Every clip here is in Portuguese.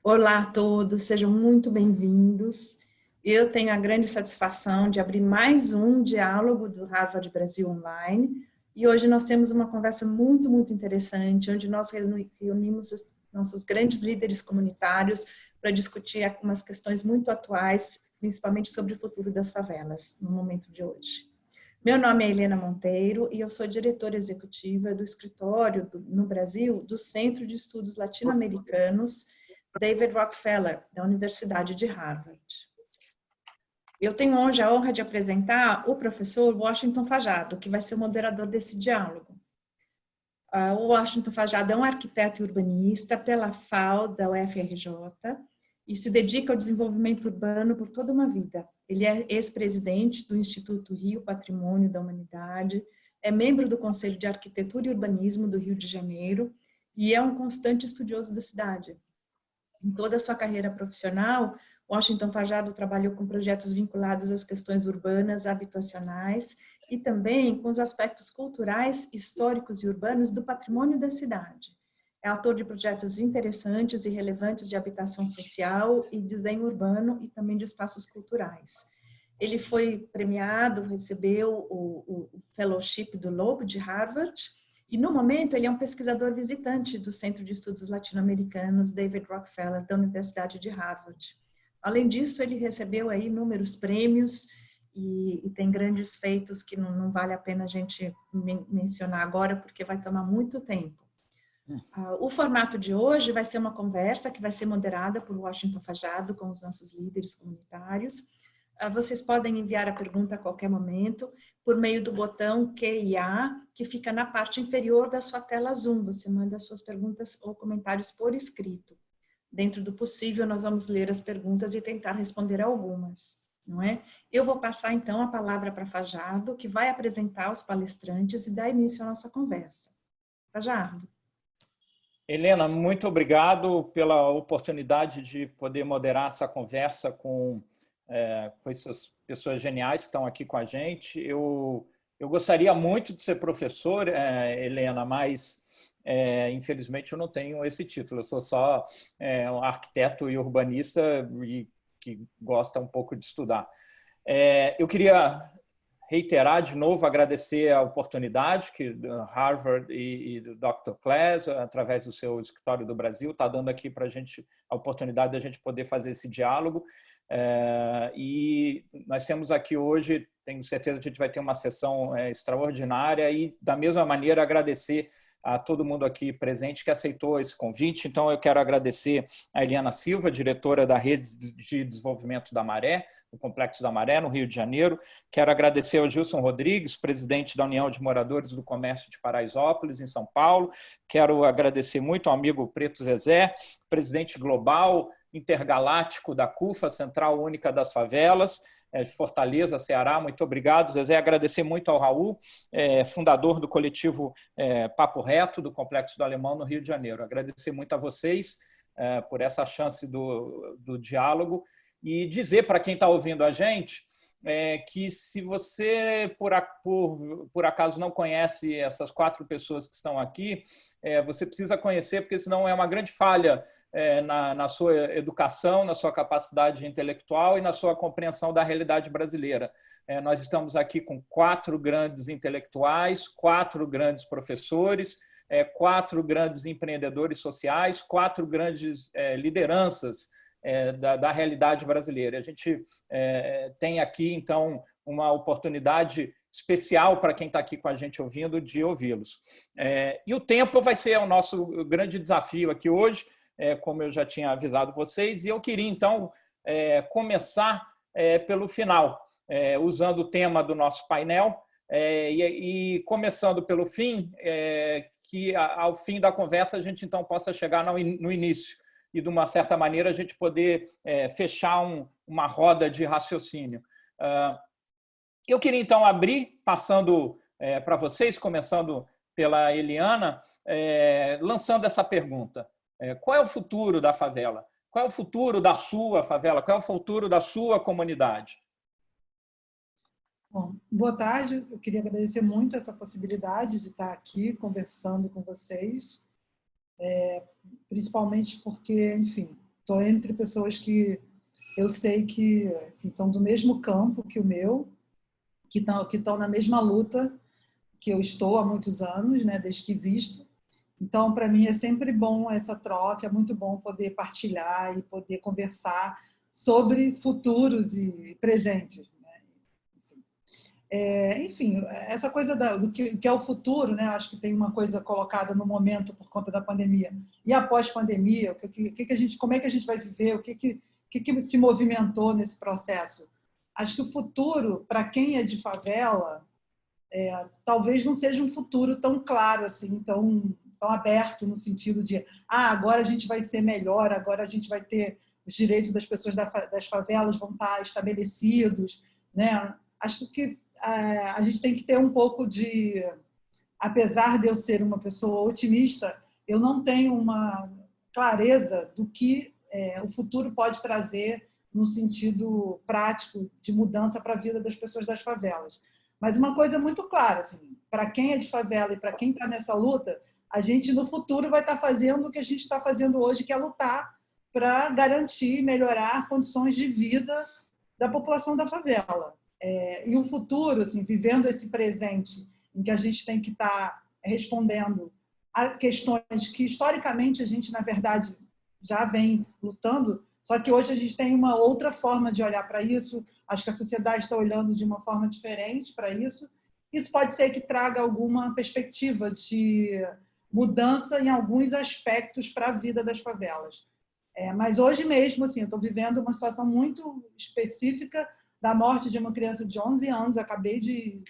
Olá a todos, sejam muito bem-vindos. Eu tenho a grande satisfação de abrir mais um diálogo do Harvard Brasil Online e hoje nós temos uma conversa muito interessante, onde nós reunimos os nossos grandes líderes comunitários para discutir algumas questões muito atuais, principalmente sobre o futuro das favelas, no momento de hoje. Meu nome é Helena Monteiro e eu sou diretora executiva do escritório no Brasil do Centro de Estudos Latino-Americanos David Rockefeller, da Universidade de Harvard. Eu tenho hoje a honra de apresentar o professor Washington Fajardo, que vai ser o moderador desse diálogo. O Washington Fajardo é um arquiteto e urbanista pela FAO da UFRJ e se dedica ao desenvolvimento urbano por toda uma vida. Ele é ex-presidente do Instituto Rio Patrimônio da Humanidade, é membro do Conselho de Arquitetura e Urbanismo do Rio de Janeiro e é um constante estudioso da cidade. Em toda a sua carreira profissional, Washington Fajardo trabalhou com projetos vinculados às questões urbanas, habitacionais e também com os aspectos culturais, históricos e urbanos do patrimônio da cidade. É autor de projetos interessantes e relevantes de habitação social e desenho urbano e também de espaços culturais. Ele foi premiado, recebeu o Fellowship do Loeb de Harvard, e, no momento, ele é um pesquisador visitante do Centro de Estudos Latino-Americanos David Rockefeller, da Universidade de Harvard. Além disso, ele recebeu aí inúmeros prêmios e tem grandes feitos que não vale a pena a gente mencionar agora, porque vai tomar muito tempo. O formato de hoje vai ser uma conversa que vai ser moderada por Washington Fajardo com os nossos líderes comunitários. Vocês podem enviar a pergunta a qualquer momento por meio do botão Q&A, que fica na parte inferior da sua tela Zoom. Você manda suas perguntas ou comentários por escrito. Dentro do possível, nós vamos ler as perguntas e tentar responder algumas, não é? Eu vou passar, então, a palavra para Fajardo, que vai apresentar os palestrantes e dar início à nossa conversa. Fajardo. Helena, muito obrigado pela oportunidade de poder moderar essa conversa com essas pessoas geniais que estão aqui com a gente. Eu gostaria muito de ser professor, Helena, mas infelizmente eu não tenho esse título. Eu sou só um arquiteto e urbanista que gosta um pouco de estudar. Eu queria reiterar de novo, agradecer a oportunidade que Harvard e do Dr. Claes, através do seu escritório do Brasil, está dando aqui para a gente a oportunidade de a gente poder fazer esse diálogo. E nós temos aqui hoje, tenho certeza que a gente vai ter uma sessão extraordinária e, da mesma maneira, agradecer a todo mundo aqui presente que aceitou esse convite. Então, eu quero agradecer a Eliana Silva, diretora da Rede de Desenvolvimento da Maré, do Complexo da Maré, no Rio de Janeiro. Quero agradecer ao Gilson Rodrigues, presidente da União de Moradores do Comércio de Paraisópolis, em São Paulo. Quero agradecer muito ao amigo Preto Zezé, presidente global intergaláctico da CUFA, Central Única das Favelas, de Fortaleza, Ceará. Muito obrigado, Zezé. Agradecer muito ao Raul, fundador do coletivo Papo Reto, do Complexo do Alemão, no Rio de Janeiro. Agradecer muito a vocês por essa chance do diálogo e dizer para quem está ouvindo a gente que se você, por acaso, não conhece essas 4 pessoas que estão aqui, você precisa conhecer, porque senão é uma grande falha na sua educação, na sua capacidade intelectual e na sua compreensão da realidade brasileira. Nós estamos aqui com 4 grandes intelectuais, 4 grandes professores, 4 grandes empreendedores sociais, 4 grandes lideranças da realidade brasileira. A gente tem aqui, então, uma oportunidade especial para quem está aqui com a gente ouvindo, de ouvi-los. E o tempo vai ser o nosso grande desafio aqui hoje, como eu já tinha avisado vocês, e eu queria, então, começar pelo final, usando o tema do nosso painel, e começando pelo fim, que ao fim da conversa a gente, então, possa chegar no início, e, de uma certa maneira, a gente poder fechar uma roda de raciocínio. Eu queria, então, abrir, passando para vocês, começando pela Eliana, lançando essa pergunta. Qual é o futuro da favela? Qual é o futuro da sua favela? Qual é o futuro da sua comunidade? Bom, boa tarde. Eu queria agradecer muito essa possibilidade de estar aqui conversando com vocês, principalmente porque, enfim, Estou entre pessoas que eu sei que, enfim, são do mesmo campo que o meu, que estão na mesma luta que eu estou há muitos anos, né, desde que existo. Então, para mim, é sempre bom essa troca, é muito bom poder partilhar e poder conversar sobre futuros e presentes. Enfim, essa coisa do que é o futuro, né? Acho que tem uma coisa colocada no momento por conta da pandemia. E após pandemia, como é que a gente vai viver? O que se movimentou nesse processo? Acho que o futuro, para quem é de favela, talvez não seja um futuro tão claro assim, tão aberto no sentido de agora a gente vai ser melhor, agora a gente vai ter os direitos das pessoas das favelas vão estar estabelecidos, né? Acho que a gente tem que ter um pouco de, apesar de eu ser uma pessoa otimista, eu não tenho uma clareza do que o futuro pode trazer no sentido prático de mudança para a vida das pessoas das favelas. Mas uma coisa muito clara, assim, para quem é de favela e para quem está nessa luta, a gente no futuro vai estar fazendo o que a gente está fazendo hoje, que é lutar para garantir e melhorar condições de vida da população da favela. E o futuro, assim, vivendo esse presente em que a gente tem que estar respondendo a questões que historicamente a gente, na verdade, já vem lutando, só que hoje a gente tem uma outra forma de olhar para isso, acho que a sociedade está olhando de uma forma diferente para isso. Isso pode ser que traga alguma perspectiva de mudança em alguns aspectos para a vida das favelas. Mas hoje mesmo, assim, eu estou vivendo uma situação muito específica da morte de uma criança de 11 anos, acabei de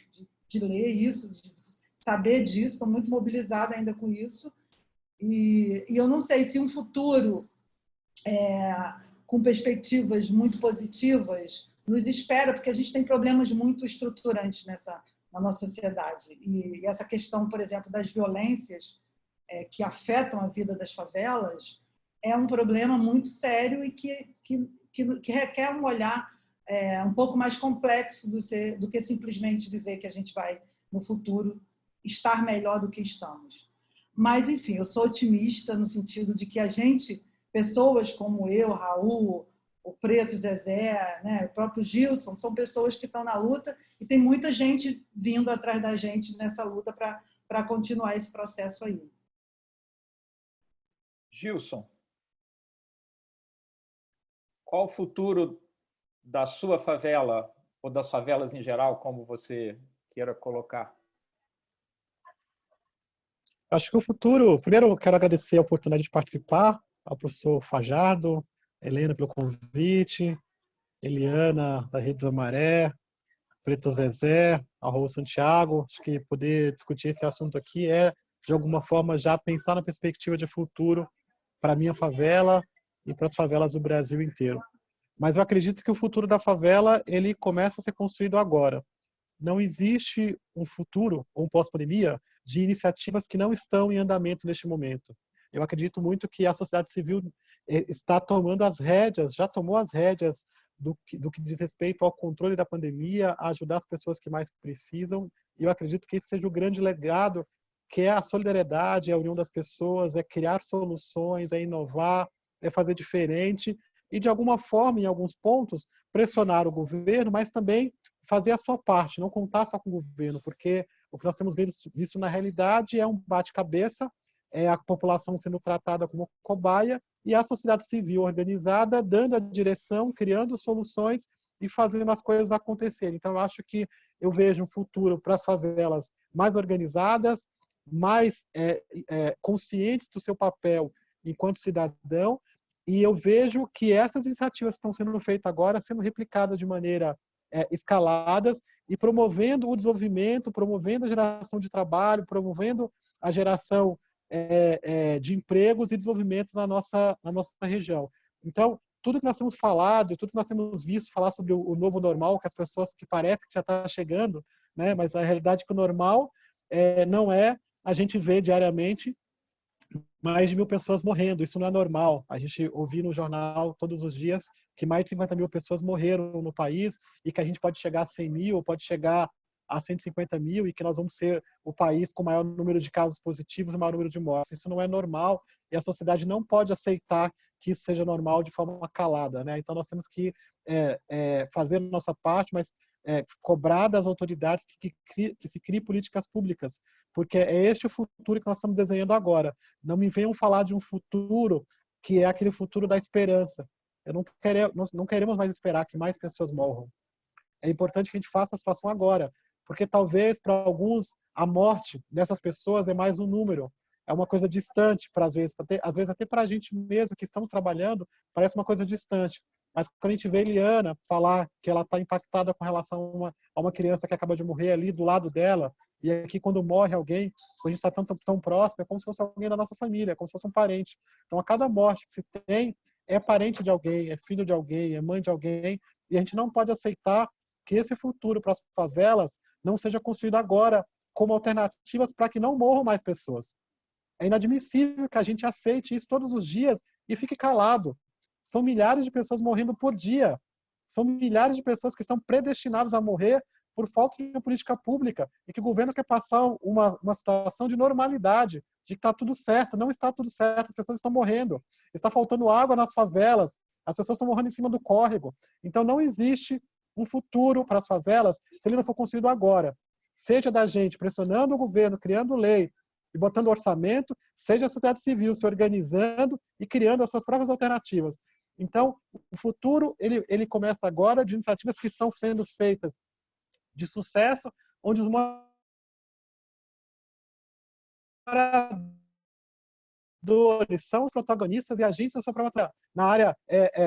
ler isso, de saber disso, estou muito mobilizada ainda com isso, e eu não sei se um futuro com perspectivas muito positivas nos espera, porque a gente tem problemas muito estruturantes na nossa sociedade, e essa questão, por exemplo, das violências que afetam a vida das favelas é um problema muito sério e que requer um olhar um pouco mais complexo do que simplesmente dizer que a gente vai, no futuro, estar melhor do que estamos. Mas, enfim, eu sou otimista no sentido de que a gente, pessoas como eu, Raul, o Preto, Zezé, né, o próprio Gilson, são pessoas que estão na luta e tem muita gente vindo atrás da gente nessa luta para continuar esse processo aí. Gilson, qual o futuro da sua favela, ou das favelas em geral, como você queira colocar? Acho que o futuro... Primeiro, eu quero agradecer a oportunidade de participar, ao professor Fajardo, Helena pelo convite, Eliana, da Rede da Maré, Preto Zezé, Arroz Santiago. Acho que poder discutir esse assunto aqui é, de alguma forma, já pensar na perspectiva de futuro para a minha favela e para as favelas do Brasil inteiro. Mas eu acredito que o futuro da favela ele começa a ser construído agora. Não existe um futuro ou um pós-pandemia de iniciativas que não estão em andamento neste momento. Eu acredito muito que a sociedade civil está tomando as rédeas, já tomou as rédeas do que diz respeito ao controle da pandemia, a ajudar as pessoas que mais precisam. E eu acredito que esse seja o grande legado, que é a solidariedade, é a união das pessoas, é criar soluções, é inovar, é fazer diferente e, de alguma forma, em alguns pontos, pressionar o governo, mas também fazer a sua parte, não contar só com o governo, porque o que nós temos visto na realidade é um bate-cabeça, é a população sendo tratada como cobaia e a sociedade civil organizada dando a direção, criando soluções e fazendo as coisas acontecerem. Então, eu acho que eu vejo um futuro para as favelas mais organizadas, mais conscientes do seu papel enquanto cidadão, e eu vejo que essas iniciativas que estão sendo feitas agora sendo replicadas de maneira escaladas e promovendo o desenvolvimento, promovendo a geração de trabalho, promovendo a geração de empregos e desenvolvimento na nossa região. Então, tudo que nós temos falado, tudo que nós temos visto falar sobre o novo normal, que as pessoas que parece que já está chegando, né? Mas a realidade é que o normal não é a gente ver diariamente mais de 1.000 pessoas morrendo. Isso não é normal. A gente ouve no jornal todos os dias que mais de 50.000 pessoas morreram no país e que a gente pode chegar a 100.000, pode chegar a 150.000 e que nós vamos ser o país com o maior número de casos positivos e o maior número de mortes. Isso não é normal e a sociedade não pode aceitar que isso seja normal de forma calada, né? Então nós temos que fazer a nossa parte, mas cobrar das autoridades que se criem políticas públicas, porque é este o futuro que nós estamos desenhando agora. Não me venham falar de um futuro que é aquele futuro da esperança. Nós não queremos mais esperar que mais pessoas morram. É importante que a gente faça a situação agora, porque talvez para alguns a morte dessas pessoas é mais um número, é uma coisa distante, às vezes até para a gente mesmo que estamos trabalhando, parece uma coisa distante. Mas quando a gente vê Eliana falar que ela está impactada com relação a uma criança que acaba de morrer ali do lado dela, e aqui quando morre alguém, quando a gente está tão próximo, é como se fosse alguém da nossa família, é como se fosse um parente. Então, a cada morte que se tem, é parente de alguém, é filho de alguém, é mãe de alguém, e a gente não pode aceitar que esse futuro para as favelas não seja construído agora como alternativas para que não morram mais pessoas. É inadmissível que a gente aceite isso todos os dias e fique calado. São milhares de pessoas morrendo por dia. São milhares de pessoas que estão predestinadas a morrer por falta de uma política pública e que o governo quer passar uma situação de normalidade, de que está tudo certo. Não está tudo certo, as pessoas estão morrendo. Está faltando água nas favelas, as pessoas estão morrendo em cima do córrego. Então não existe um futuro para as favelas se ele não for construído agora. Seja da gente pressionando o governo, criando lei e botando orçamento, seja a sociedade civil se organizando e criando as suas próprias alternativas. Então, o futuro ele começa agora de iniciativas que estão sendo feitas de sucesso, onde os moradores são os protagonistas e agentes da sua própria. Na área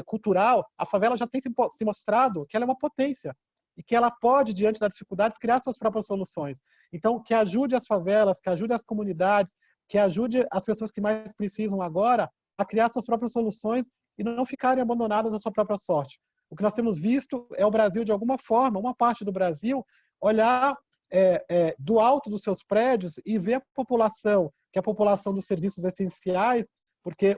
cultural, a favela já tem se mostrado que ela é uma potência e que ela pode, diante das dificuldades, criar suas próprias soluções. Então, que ajude as favelas, que ajude as comunidades, que ajude as pessoas que mais precisam agora a criar suas próprias soluções e não ficarem abandonadas à sua própria sorte. O que nós temos visto é o Brasil, de alguma forma, uma parte do Brasil, olhar do alto dos seus prédios e ver a população, que é a população dos serviços essenciais, porque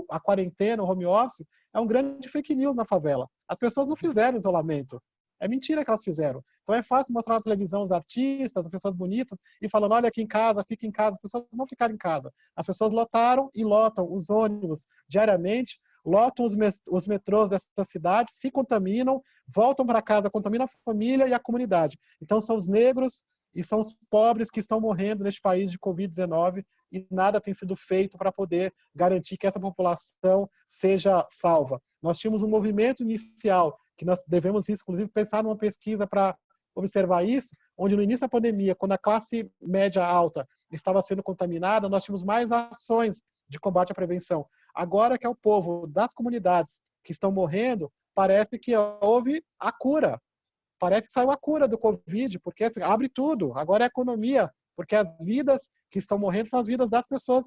a quarentena, o home office, é um grande fake news na favela. As pessoas não fizeram isolamento. É mentira que elas fizeram. Então é fácil mostrar na televisão os artistas, as pessoas bonitas, e falando, olha aqui em casa, fica em casa. As pessoas não ficaram em casa. As pessoas lotaram e lotam os ônibus diariamente, lotam os metrôs dessa cidade, se contaminam, voltam para casa, contaminam a família e a comunidade. Então são os negros e são os pobres que estão morrendo neste país de Covid-19 e nada tem sido feito para poder garantir que essa população seja salva. Nós tínhamos um movimento inicial que nós devemos, inclusive, pensar numa pesquisa para observar isso, onde no início da pandemia, quando a classe média alta estava sendo contaminada, nós tínhamos mais ações de combate à prevenção. Agora que é o povo das comunidades que estão morrendo, parece que houve a cura. Parece que saiu a cura do Covid, porque assim, abre tudo. Agora é a economia, porque as vidas que estão morrendo são as vidas das pessoas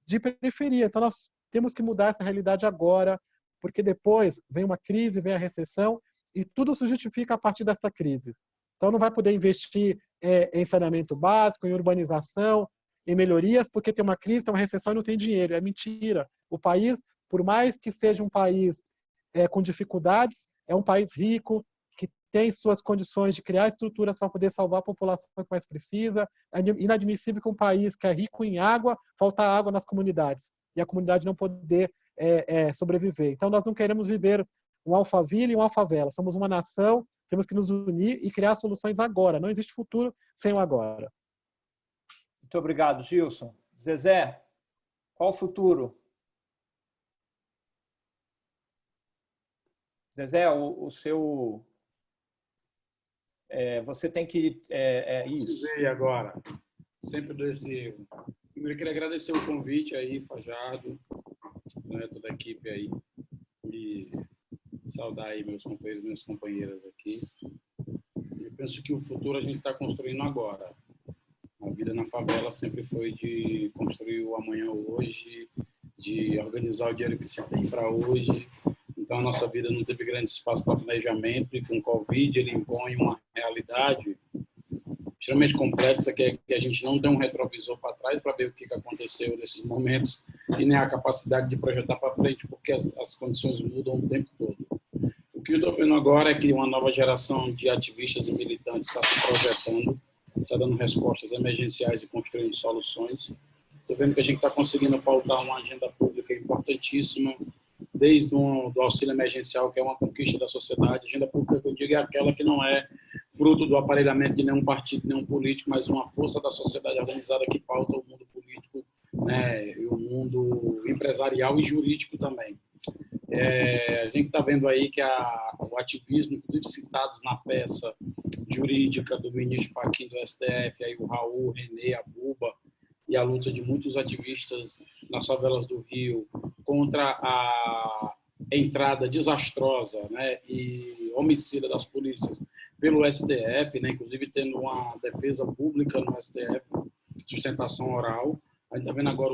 de periferia. Então nós temos que mudar essa realidade agora, porque depois vem uma crise, vem a recessão, e tudo se justifica a partir dessa crise. Então não vai poder investir em saneamento básico, em urbanização, em melhorias, porque tem uma crise, tem uma recessão e não tem dinheiro. É mentira. O país, por mais que seja um país com dificuldades, é um país rico, que tem suas condições de criar estruturas para poder salvar a população que mais precisa. É inadmissível que um país que é rico em água, faltar água nas comunidades, e a comunidade não poder sobreviver. Então, nós não queremos viver um Alphaville e um Alfavela. Somos uma nação, temos que nos unir e criar soluções agora. Não existe futuro sem o agora. Muito obrigado, Gilson. Zezé, qual o futuro? Zezé, o seu... você tem que... isso. Precisei agora. Sempre desse... Primeiro, eu queria agradecer o convite aí, Fajardo, né, toda a equipe aí, e saudar aí meus companheiros e minhas companheiras aqui. Eu penso que o futuro a gente está construindo agora. A vida na favela sempre foi de construir o amanhã hoje, de organizar o dinheiro que se tem para hoje. Então, a nossa vida não teve grande espaço para planejamento, e com o Covid ele impõe uma realidade extremamente complexa, que a gente não tem um retrovisor para trás para ver o que aconteceu nesses momentos e nem a capacidade de projetar para frente, porque as condições mudam o tempo todo. O que eu estou vendo agora é que uma nova geração de ativistas e militantes está se projetando, está dando respostas emergenciais e construindo soluções. Estou vendo que a gente está conseguindo pautar uma agenda pública importantíssima, desde do auxílio emergencial, que é uma conquista da sociedade. A agenda pública, que eu digo, é aquela que não é fruto do aparelhamento de nenhum partido, nenhum político, mas uma força da sociedade organizada que pauta o mundo político, né, e o mundo empresarial e jurídico também. A gente está vendo aí que o ativismo, inclusive citados na peça jurídica do ministro Fachin do STF, aí o Raul, o Renê, a Buba, e a luta de muitos ativistas nas favelas do Rio contra a entrada desastrosa, né, e homicida das polícias pelo STF, né, inclusive tendo uma defesa pública no STF, sustentação oral. A gente está vendo agora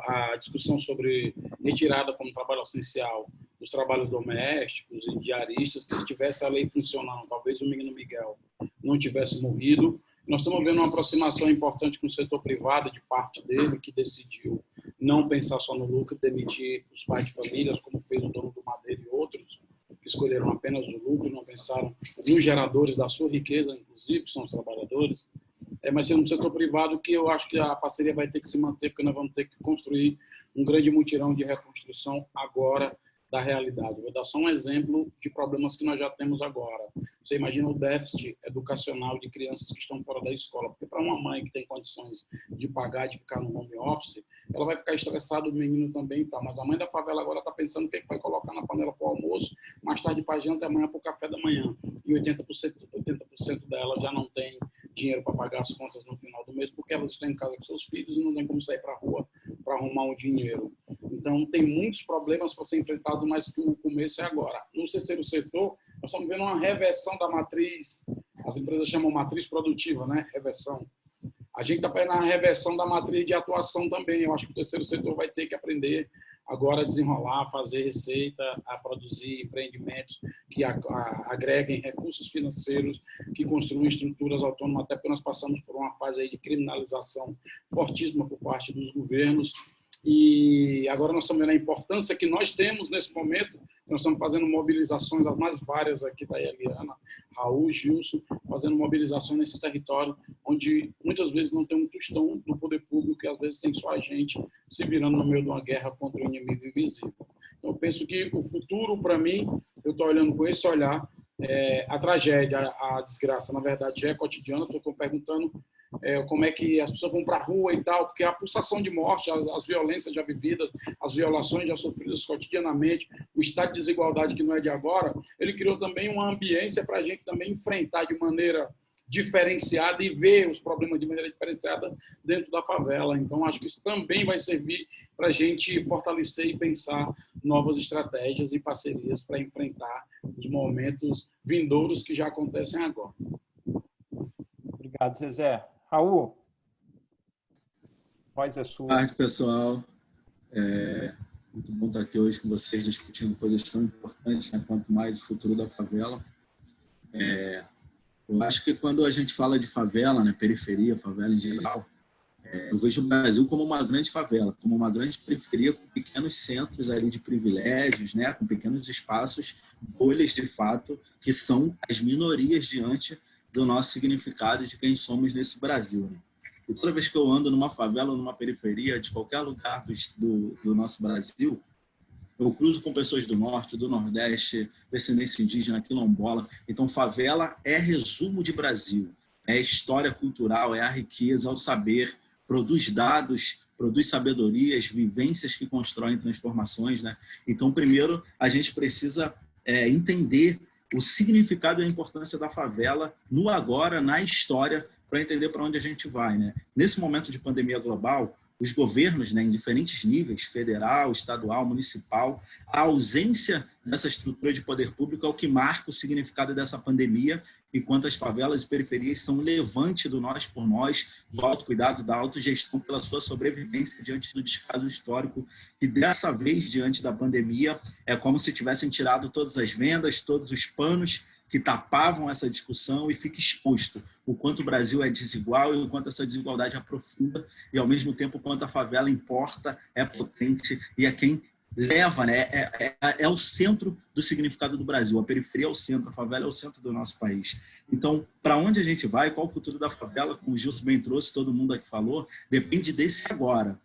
a discussão sobre retirada como trabalho essencial dos trabalhos domésticos e diaristas, que se tivesse a lei funcionando, talvez o menino Miguel não tivesse morrido. Nós estamos vendo uma aproximação importante com o setor privado, de parte dele, que decidiu não pensar só no lucro, demitir os pais de famílias, como fez o dono do Madeira e outros, que escolheram apenas o lucro, não pensaram nos geradores da sua riqueza, inclusive, que são os trabalhadores. Mas sendo um setor privado que eu acho que a parceria vai ter que se manter, porque nós vamos ter que construir um grande mutirão de reconstrução agora da realidade. Eu vou dar só um exemplo de problemas que nós já temos agora. Você imagina o déficit educacional de crianças que estão fora da escola, porque para uma mãe que tem condições de pagar, de ficar no home office, ela vai ficar estressada, o menino também, tá? Mas a mãe da favela agora está pensando o que vai colocar na panela para o almoço, mais tarde para a janta e amanhã para o café da manhã. E 80% dela já não tem dinheiro para pagar as contas no final do mês, porque elas estão em casa com seus filhos e não tem como sair para a rua para arrumar um dinheiro. Então, tem muitos problemas para ser enfrentado, mas que o começo é agora. No terceiro setor, nós estamos vendo uma reversão da matriz, as empresas chamam matriz produtiva, né? Reversão. A gente está vendo a reversão da matriz de atuação também. Eu acho que o terceiro setor vai ter que aprender agora a desenrolar, a fazer receita, a produzir empreendimentos que agreguem recursos financeiros, que construam estruturas autônomas, até porque nós passamos por uma fase aí de criminalização fortíssima por parte dos governos. E agora nós estamos vendo a importância que nós temos nesse momento. Nós estamos fazendo mobilizações, as mais várias aqui da Eliana, Raul, Gilson, fazendo mobilizações nesse território, onde muitas vezes não tem um tostão do poder público e às vezes tem só a gente se virando no meio de uma guerra contra o inimigo invisível. Então, eu penso que o futuro, para mim, eu estou olhando com esse olhar, a tragédia, a desgraça, na verdade, já é cotidiana. Estou perguntando como é que as pessoas vão para a rua e tal, porque a pulsação de morte, as violências já vividas, as violações já sofridas cotidianamente, o estado de desigualdade que não é de agora, ele criou também uma ambiência para a gente também enfrentar de maneira diferenciada e ver os problemas de maneira diferenciada dentro da favela. Então, acho que isso também vai servir para a gente fortalecer e pensar novas estratégias e parcerias para enfrentar os momentos vindouros que já acontecem agora. Obrigado, Zezé. Raul, voz é sua. Boa tarde, pessoal. Muito bom estar aqui hoje com vocês discutindo coisas tão importantes, né, quanto mais o futuro da favela. Eu acho que quando a gente fala de favela, né, periferia, favela em geral, eu vejo o Brasil como uma grande favela, como uma grande periferia com pequenos centros ali de privilégios, né, com pequenos espaços, bolhas de fato, que são as minorias diante do nosso significado de quem somos nesse Brasil. Né? E toda vez que eu ando numa favela ou numa periferia, de qualquer lugar do nosso Brasil, eu cruzo com pessoas do Norte, do Nordeste, descendência indígena, quilombola. Então, favela é resumo de Brasil, é história cultural, é a riqueza, é o saber, produz dados, produz sabedorias, vivências que constroem transformações. Né? Então, primeiro, a gente precisa entender o significado e a importância da favela no agora, na história, para entender para onde a gente vai. Né? Nesse momento de pandemia global, os governos, né, em diferentes níveis, federal, estadual, municipal, a ausência dessa estrutura de poder público é o que marca o significado dessa pandemia, enquanto as favelas e periferias são um levante do nós por nós, do autocuidado, da autogestão pela sua sobrevivência diante do descaso histórico, e dessa vez, diante da pandemia, é como se tivessem tirado todas as vendas, todos os panos que tapavam essa discussão, e fica exposto o quanto o Brasil é desigual e o quanto essa desigualdade é profunda, e ao mesmo tempo o quanto a favela importa, é potente e é quem leva, né? É o centro do significado do Brasil. A periferia é o centro, a favela é o centro do nosso país. Então, para onde a gente vai, qual o futuro da favela, como o Gilson bem trouxe, todo mundo aqui falou, depende desse agora.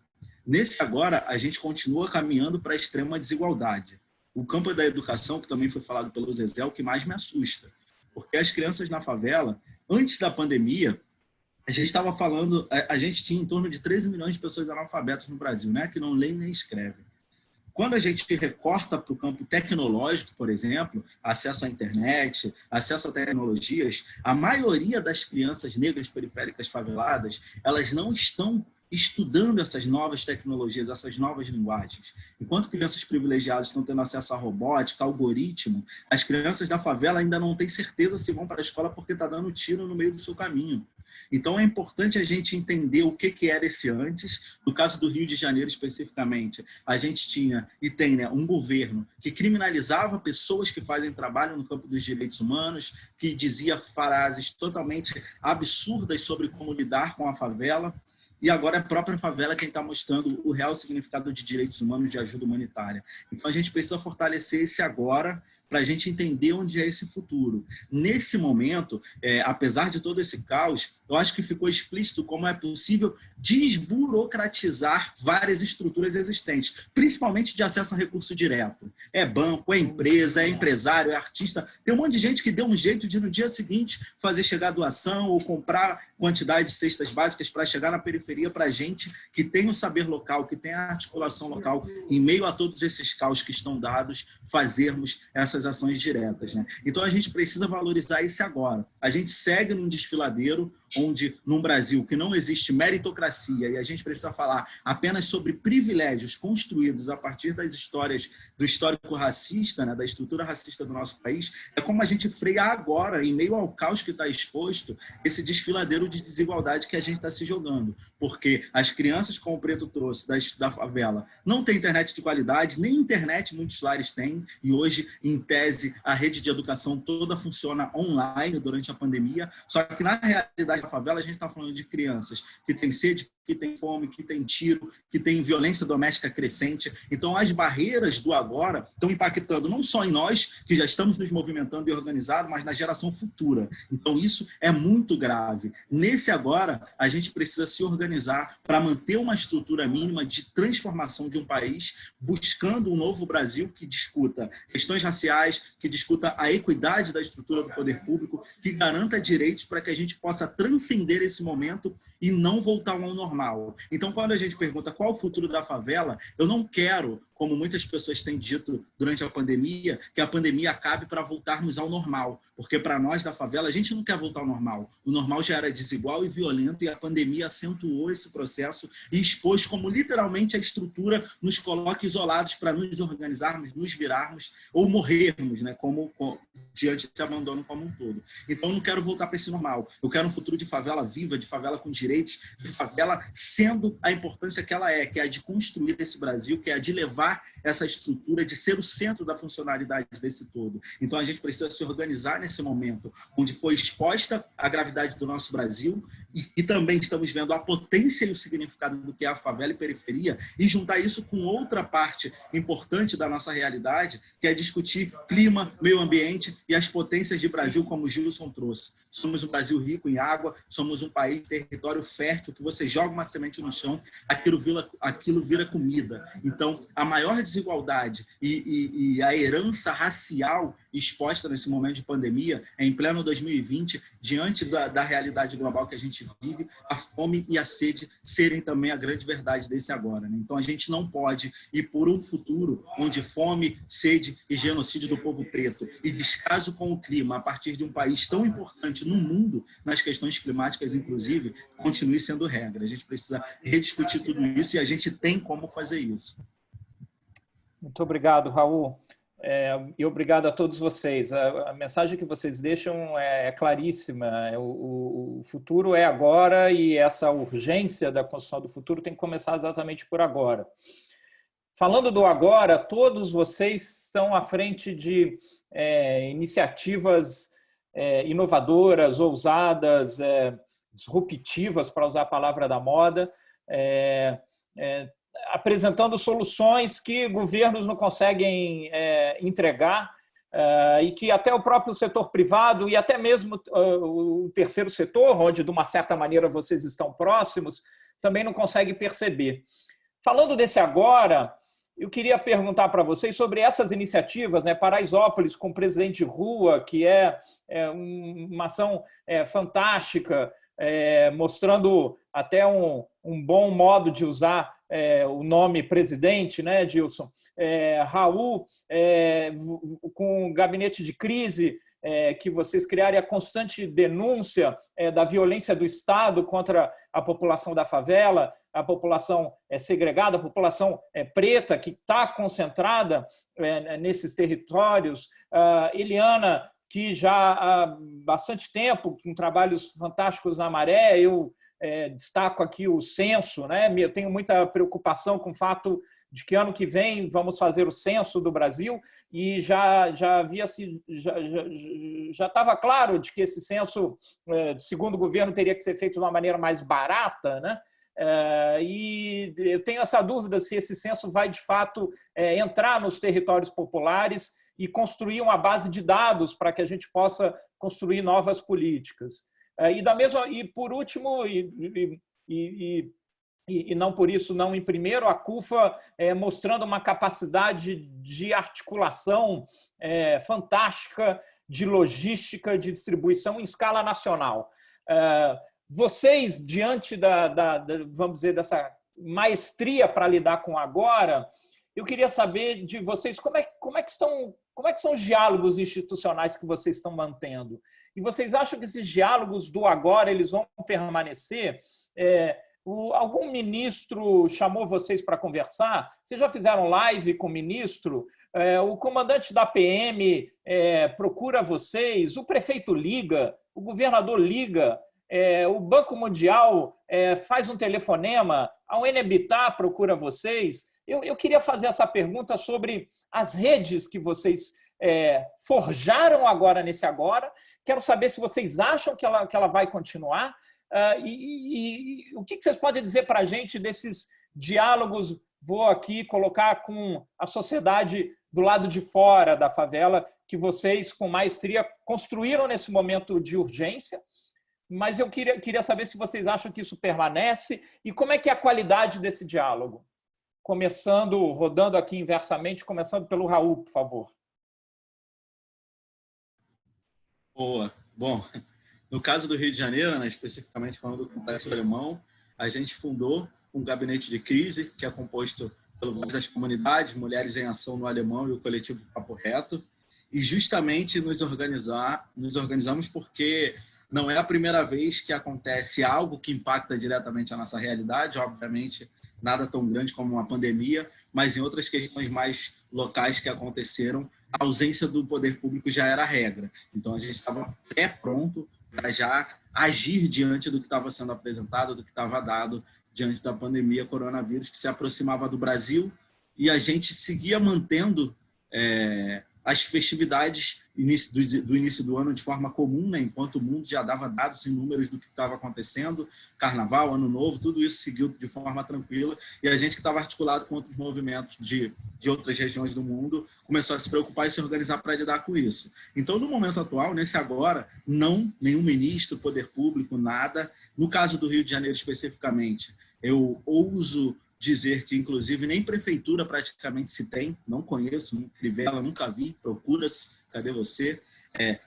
Nesse agora, a gente continua caminhando para a extrema desigualdade. o campo da educação, que também foi falado pelo Zezé, é o que mais me assusta. Porque as crianças na favela, antes da pandemia, a gente estava falando, a gente tinha em torno de 13 milhões de pessoas analfabetas no Brasil, né, que não leem nem escrevem. Quando a gente recorta para o campo tecnológico, por exemplo, acesso à internet, acesso a tecnologias, a maioria das crianças negras periféricas faveladas, elas não estão estudando essas novas tecnologias, essas novas linguagens. Enquanto crianças privilegiadas estão tendo acesso à robótica, algoritmo, as crianças da favela ainda não têm certeza se vão para a escola porque está dando tiro no meio do seu caminho. Então, é importante a gente entender o que era esse antes. No caso do Rio de Janeiro, especificamente, a gente tinha e tem, né, um governo que criminalizava pessoas que fazem trabalho no campo dos direitos humanos, que dizia frases totalmente absurdas sobre como lidar com a favela. E agora é a própria favela quem está mostrando o real significado de direitos humanos, de ajuda humanitária. Então, a gente precisa fortalecer esse agora para a gente entender onde é esse futuro. Nesse momento, apesar de todo esse caos, eu acho que ficou explícito como é possível desburocratizar várias estruturas existentes, principalmente de acesso a recurso direto. É banco, é empresa, é empresário, é artista. Tem um monte de gente que deu um jeito de, no dia seguinte, fazer chegar doação ou comprar quantidade de cestas básicas para chegar na periferia para gente que tem o saber local, que tem a articulação local, em meio a todos esses caos que estão dados, fazermos essas ações diretas, né? Então, a gente precisa valorizar isso agora. A gente segue num desfiladeiro onde, num Brasil que não existe meritocracia e a gente precisa falar apenas sobre privilégios construídos a partir das histórias do histórico racista, né, da estrutura racista do nosso país, é como a gente freia agora, em meio ao caos que está exposto, esse desfiladeiro de desigualdade que a gente está se jogando. Porque as crianças, como o Preto trouxe, da favela, não têm internet de qualidade, nem internet muitos lares têm, e hoje, em tese, a rede de educação toda funciona online durante a pandemia, só que na realidade da favela a gente está falando de crianças que têm sede, que tem fome, que tem tiro, que tem violência doméstica crescente. Então, as barreiras do agora estão impactando não só em nós, que já estamos nos movimentando e organizados, mas na geração futura. Então, isso é muito grave. Nesse agora, a gente precisa se organizar para manter uma estrutura mínima de transformação de um país, buscando um novo Brasil que discuta questões raciais, que discuta a equidade da estrutura do poder público, que garanta direitos para que a gente possa transcender esse momento e não voltar ao normal. Então, quando a gente pergunta qual o futuro da favela, eu não quero, como muitas pessoas têm dito durante a pandemia, que a pandemia acabe para voltarmos ao normal. Porque para nós da favela, a gente não quer voltar ao normal. O normal já era desigual e violento e a pandemia acentuou esse processo e expôs como literalmente a estrutura nos coloca isolados para nos organizarmos, nos virarmos ou morrermos, né, diante desse abandono como um todo. Então, eu não quero voltar para esse normal. Eu quero um futuro de favela viva, de favela com direitos, de favela sendo a importância que ela é, que é a de construir esse Brasil, que é a de levar essa estrutura, de ser o centro da funcionalidade desse todo. Então, a gente precisa se organizar nesse momento, onde foi exposta a gravidade do nosso Brasil e também estamos vendo a potência e o significado do que é a favela e periferia e juntar isso com outra parte importante da nossa realidade, que é discutir clima, meio ambiente e as potências de Brasil, como o Gilson trouxe. Somos um Brasil rico em água, somos um país de território fértil, que você joga uma semente no chão, aquilo vira comida. Então, a maior desigualdade e a herança racial exposta nesse momento de pandemia, em pleno 2020, diante da realidade global que a gente vive, a fome e a sede serem também a grande verdade desse agora, né? Então, a gente não pode ir por um futuro onde fome, sede e genocídio do povo preto e descaso com o clima, a partir de um país tão importante no mundo, nas questões climáticas, inclusive, continue sendo regra. A gente precisa rediscutir tudo isso e a gente tem como fazer isso. Muito obrigado, Raul. E obrigado a todos vocês. A mensagem que vocês deixam é claríssima. O futuro é agora e essa urgência da construção do futuro tem que começar exatamente por agora. Falando do agora, todos vocês estão à frente de iniciativas inovadoras, ousadas, disruptivas, para usar a palavra da moda, apresentando soluções que governos não conseguem entregar e que até o próprio setor privado e até mesmo o terceiro setor, onde de uma certa maneira vocês estão próximos, também não consegue perceber. Falando desse agora, eu queria perguntar para vocês sobre essas iniciativas, né? Paraisópolis com o Presidente Rua, que é uma ação fantástica, mostrando até um bom modo de usar o nome presidente, né, Gilson? Raul, com o gabinete de crise que vocês criaram, e a constante denúncia da violência do Estado contra a população da favela, a população segregada, a população preta, que está concentrada nesses territórios. Eliana, que já há bastante tempo, com trabalhos fantásticos na Maré, eu destaco aqui o censo, né? Eu tenho muita preocupação com o fato de que ano que vem vamos fazer o censo do Brasil, e já estava claro de que esse censo, segundo o governo, teria que ser feito de uma maneira mais barata, né? E eu tenho essa dúvida se esse censo vai, de fato, entrar nos territórios populares e construir uma base de dados para que a gente possa construir novas políticas. E por último, e não por isso não em primeiro, a CUFA mostrando uma capacidade de articulação fantástica, de logística, de distribuição em escala nacional. Vocês, diante vamos dizer, dessa maestria para lidar com agora, eu queria saber de vocês como é que são os diálogos institucionais que vocês estão mantendo? E vocês acham que esses diálogos do agora eles vão permanecer? Algum ministro chamou vocês para conversar? Vocês já fizeram live com o ministro? O comandante da PM procura vocês? O prefeito liga? O governador liga? O Banco Mundial faz um telefonema? A UNEBITAR procura vocês? Eu queria fazer essa pergunta sobre as redes que vocês forjaram agora nesse agora. Quero saber se vocês acham que ela vai continuar. E o que vocês podem dizer para a gente desses diálogos? Vou aqui colocar com a sociedade do lado de fora da favela, que vocês, com maestria, construíram nesse momento de urgência. Mas eu queria saber se vocês acham que isso permanece e como é que é a qualidade desse diálogo. Rodando aqui inversamente, começando pelo Raul, por favor. Boa. Bom, no caso do Rio de Janeiro, né, especificamente falando do Complexo Alemão, a gente fundou um gabinete de crise que é composto pelo Voz das Comunidades, Mulheres em Ação no Alemão e o coletivo Papo Reto, e justamente nos organizamos porque não é a primeira vez que acontece algo que impacta diretamente a nossa realidade, obviamente nada tão grande como uma pandemia, mas em outras questões mais locais que aconteceram, a ausência do poder público já era a regra. Então a gente estava pronto para já agir diante do que estava sendo apresentado, do que estava dado diante da pandemia coronavírus que se aproximava do Brasil, e a gente seguia mantendo as festividades do início do ano de forma comum, né? Enquanto o mundo já dava dados e números do que estava acontecendo, Carnaval, Ano Novo, tudo isso seguiu de forma tranquila, e a gente que estava articulado com outros movimentos de outras regiões do mundo começou a se preocupar e se organizar para lidar com isso. Então, no momento atual, nesse agora, nenhum ministro, poder público, nada. No caso do Rio de Janeiro especificamente, eu ouso dizer que, inclusive, nem prefeitura praticamente se tem, não conheço, Crivella nunca vi, procura-se, cadê você?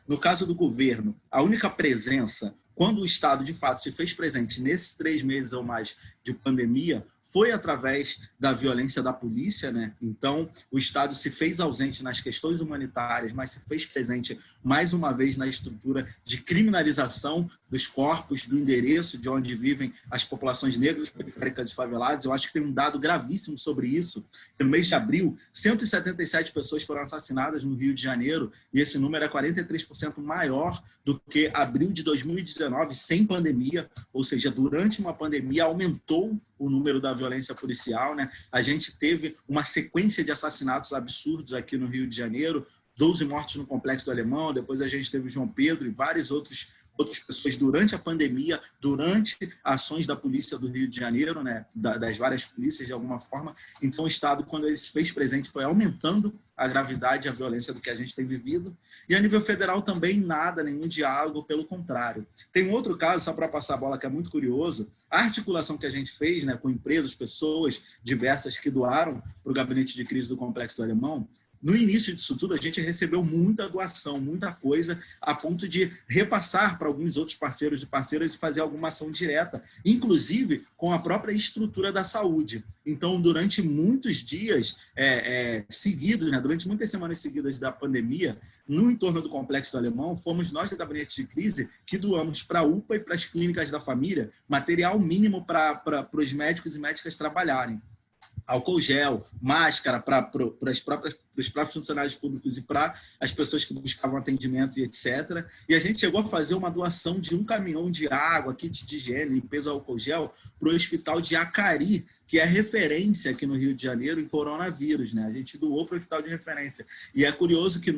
No caso do governo, a única presença, quando o Estado, de fato, se fez presente nesses 3 meses ou mais de pandemia, foi através da violência da polícia, né? Então, o Estado se fez ausente nas questões humanitárias, mas se fez presente, mais uma vez, na estrutura de criminalização dos corpos, do endereço de onde vivem as populações negras, periféricas e faveladas. Eu acho que tem um dado gravíssimo sobre isso. No mês de abril, 177 pessoas foram assassinadas no Rio de Janeiro, e esse número é 43% maior do que abril de 2019, sem pandemia, ou seja, durante uma pandemia aumentou o número da violência policial, né? A gente teve uma sequência de assassinatos absurdos aqui no Rio de Janeiro, 12 mortes no Complexo do Alemão, depois a gente teve o João Pedro e vários outros outras pessoas durante a pandemia, durante ações da polícia do Rio de Janeiro, né, das várias polícias de alguma forma. Então o Estado, quando ele se fez presente, foi aumentando a gravidade e a violência do que a gente tem vivido. E a nível federal também nada, nenhum diálogo, pelo contrário. Tem um outro caso, só para passar a bola, que é muito curioso, a articulação que a gente fez, né, com empresas, pessoas diversas que doaram para o gabinete de crise do Complexo do Alemão. No início disso tudo, a gente recebeu muita doação, muita coisa, a ponto de repassar para alguns outros parceiros e parceiras e fazer alguma ação direta, inclusive com a própria estrutura da saúde. Então, durante muitos dias seguidos, né, durante muitas semanas seguidas da pandemia, no entorno do Complexo do Alemão, fomos nós do Gabinete de Crise que doamos para a UPA e para as clínicas da família material mínimo para os médicos e médicas trabalharem. Álcool gel, máscara para os próprios funcionários públicos e para as pessoas que buscavam atendimento e etc. E a gente chegou a fazer uma doação de um caminhão de água, kit de higiene, limpeza, álcool gel, para o hospital de Acari, que é referência aqui no Rio de Janeiro em coronavírus, né? A gente doou para o hospital de referência. E é curioso que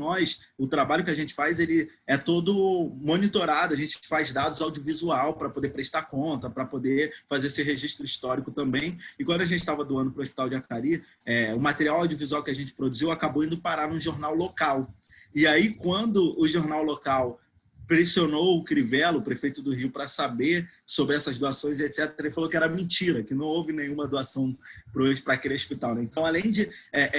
o trabalho que a gente faz, ele é todo monitorado, a gente faz dados audiovisual para poder prestar conta, para poder fazer esse registro histórico também. E quando a gente estava doando para o hospital de Acari, o material audiovisual que a gente produziu acabou indo parar num jornal local. E aí, quando o jornal local pressionou o Crivella, o prefeito do Rio, para saber sobre essas doações e etc. Ele falou que era mentira, que não houve nenhuma doação para aquele hospital, né? Então, além de...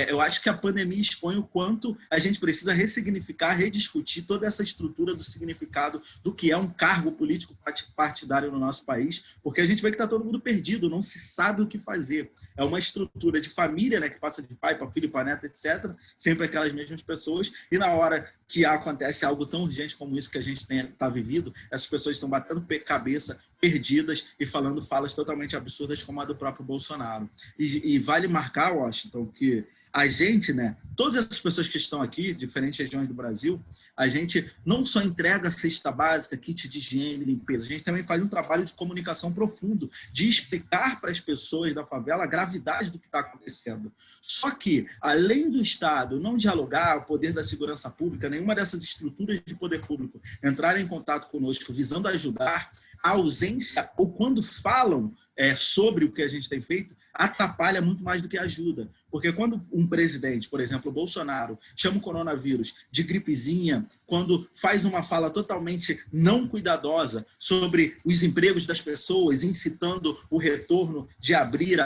eu acho que a pandemia expõe o quanto a gente precisa ressignificar, rediscutir toda essa estrutura do significado do que é um cargo político partidário no nosso país, porque a gente vê que está todo mundo perdido, não se sabe o que fazer. É uma estrutura de família, né, que passa de pai para filho, para neto, etc. Sempre aquelas mesmas pessoas. E na hora que acontece algo tão urgente como isso que a gente está vivendo, essas pessoas estão batendo cabeça, perdidas e falando falas totalmente absurdas como a do próprio Bolsonaro. E vale marcar, Washington, que a gente, né, todas essas pessoas que estão aqui, diferentes regiões do Brasil, a gente não só entrega a cesta básica, kit de higiene, limpeza, a gente também faz um trabalho de comunicação profundo, de explicar para as pessoas da favela a gravidade do que está acontecendo. Só que, além do Estado não dialogar, o poder da segurança pública, nenhuma dessas estruturas de poder público entrar em contato conosco visando ajudar, a ausência, ou quando falam sobre o que a gente tem feito, atrapalha muito mais do que ajuda. Porque quando um presidente, por exemplo, o Bolsonaro, chama o coronavírus de gripezinha, quando faz uma fala totalmente não cuidadosa sobre os empregos das pessoas, incitando o retorno de abrir,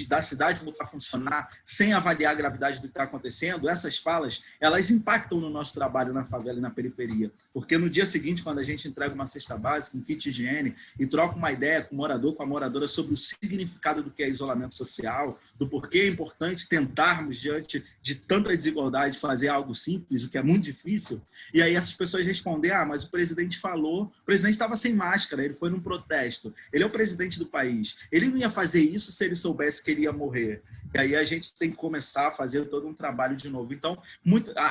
da cidade voltar a funcionar, sem avaliar a gravidade do que está acontecendo, essas falas, elas impactam no nosso trabalho na favela e na periferia. Porque no dia seguinte, quando a gente entrega uma cesta básica, um kit de higiene, e troca uma ideia com o morador, com a moradora, sobre o significado do que é isolamento social, do porquê é importante tentarmos, diante de tanta desigualdade, fazer algo simples, o que é muito difícil, e aí essas pessoas respondem, mas o presidente falou, o presidente estava sem máscara, ele foi num protesto, ele é o presidente do país, ele não ia fazer isso se ele soubesse que ele ia morrer. E aí a gente tem que começar a fazer todo um trabalho de novo. Então,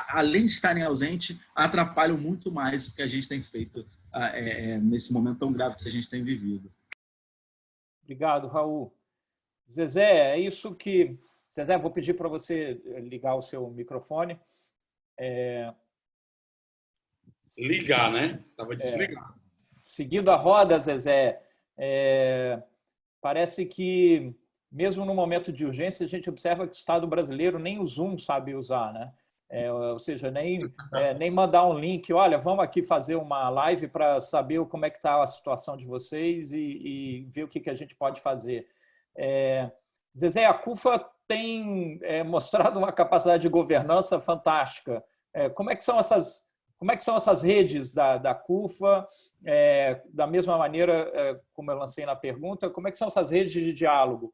além de estarem ausentes, atrapalham muito mais o que a gente tem feito nesse momento tão grave que a gente tem vivido. Obrigado, Raul. Zezé, é isso que... Zezé, vou pedir para você ligar o seu microfone. Ligar, né? Estava desligado. Seguindo a roda, Zezé, parece que, mesmo no momento de urgência, a gente observa que o Estado brasileiro nem o Zoom sabe usar, né? Ou seja, nem mandar um link, olha, vamos aqui fazer uma live para saber como é que está a situação de vocês e ver o que a gente pode fazer. Zezé, a CUFA tem mostrado uma capacidade de governança fantástica. Como é que são essas redes da CUFA? Da mesma maneira, como eu lancei na pergunta, como é que são essas redes de diálogo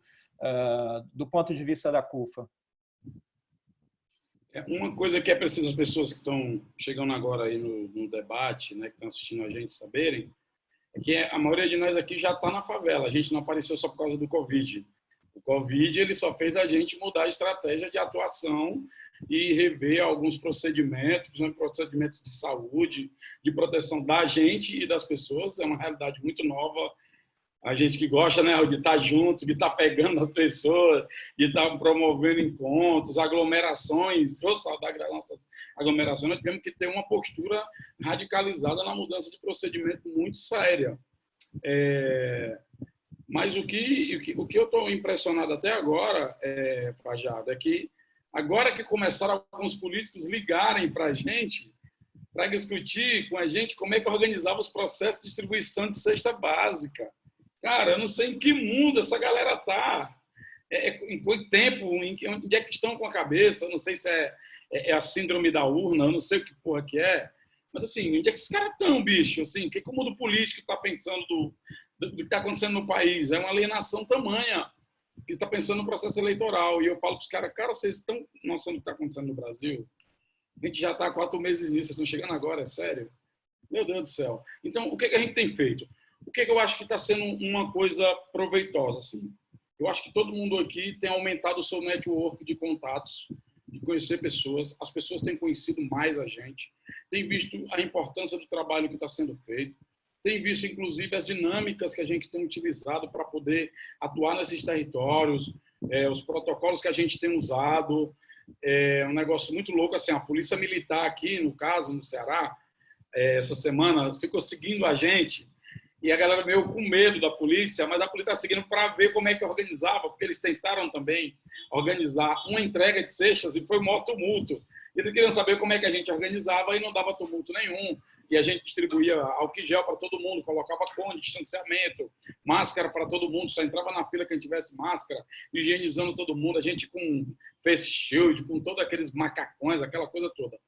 do ponto de vista da CUFA? Uma coisa que é preciso as pessoas que estão chegando agora aí no debate, né, que estão assistindo a gente, saberem, é que a maioria de nós aqui já está na favela. A gente não apareceu só por causa do Covid. O Covid ele só fez a gente mudar a estratégia de atuação e rever alguns procedimentos, principalmente procedimentos de saúde, de proteção da gente e das pessoas. É uma realidade muito nova. A gente que gosta, né, de estar junto, de estar pegando as pessoas, de estar promovendo encontros, aglomerações. Vou saudar das nossas aglomeração, nós tivemos que ter uma postura radicalizada na mudança de procedimento muito séria. Mas o que eu estou impressionado até agora, Fajardo, é que agora que começaram alguns políticos ligarem para a gente, para discutir com a gente como é que organizava os processos de distribuição de cesta básica. Cara, eu não sei em que mundo essa galera está. Em que tempo, onde é que estão com a cabeça? Eu não sei se é a síndrome da urna, eu não sei o que porra que é. Mas, assim, onde é que esses caras estão, bicho? Assim, o que o mundo político está pensando do que está acontecendo no país? É uma alienação tamanha que está pensando no processo eleitoral. E eu falo para os caras, cara, vocês estão noção do que está acontecendo no Brasil? A gente já está há 4 meses nisso, vocês estão chegando agora, é sério? Meu Deus do céu. Então, o que a gente tem feito? O que eu acho que está sendo uma coisa proveitosa? Assim? Eu acho que todo mundo aqui tem aumentado o seu network de contatos, de conhecer pessoas. As pessoas têm conhecido mais a gente, têm visto a importância do trabalho que está sendo feito, têm visto, inclusive, as dinâmicas que a gente tem utilizado para poder atuar nesses territórios, os protocolos que a gente tem usado. É um negócio muito louco. Assim, a Polícia Militar aqui, no caso, no Ceará, essa semana, ficou seguindo a gente. E a galera veio com medo da polícia, mas a polícia está seguindo para ver como é que organizava, porque eles tentaram também organizar uma entrega de cestas e foi maior tumulto. Eles queriam saber como é que a gente organizava e não dava tumulto nenhum. E a gente distribuía álcool gel para todo mundo, colocava cone, distanciamento, máscara para todo mundo, só entrava na fila quem tivesse máscara, higienizando todo mundo, a gente com face shield, com todos aqueles macacões, aquela coisa toda.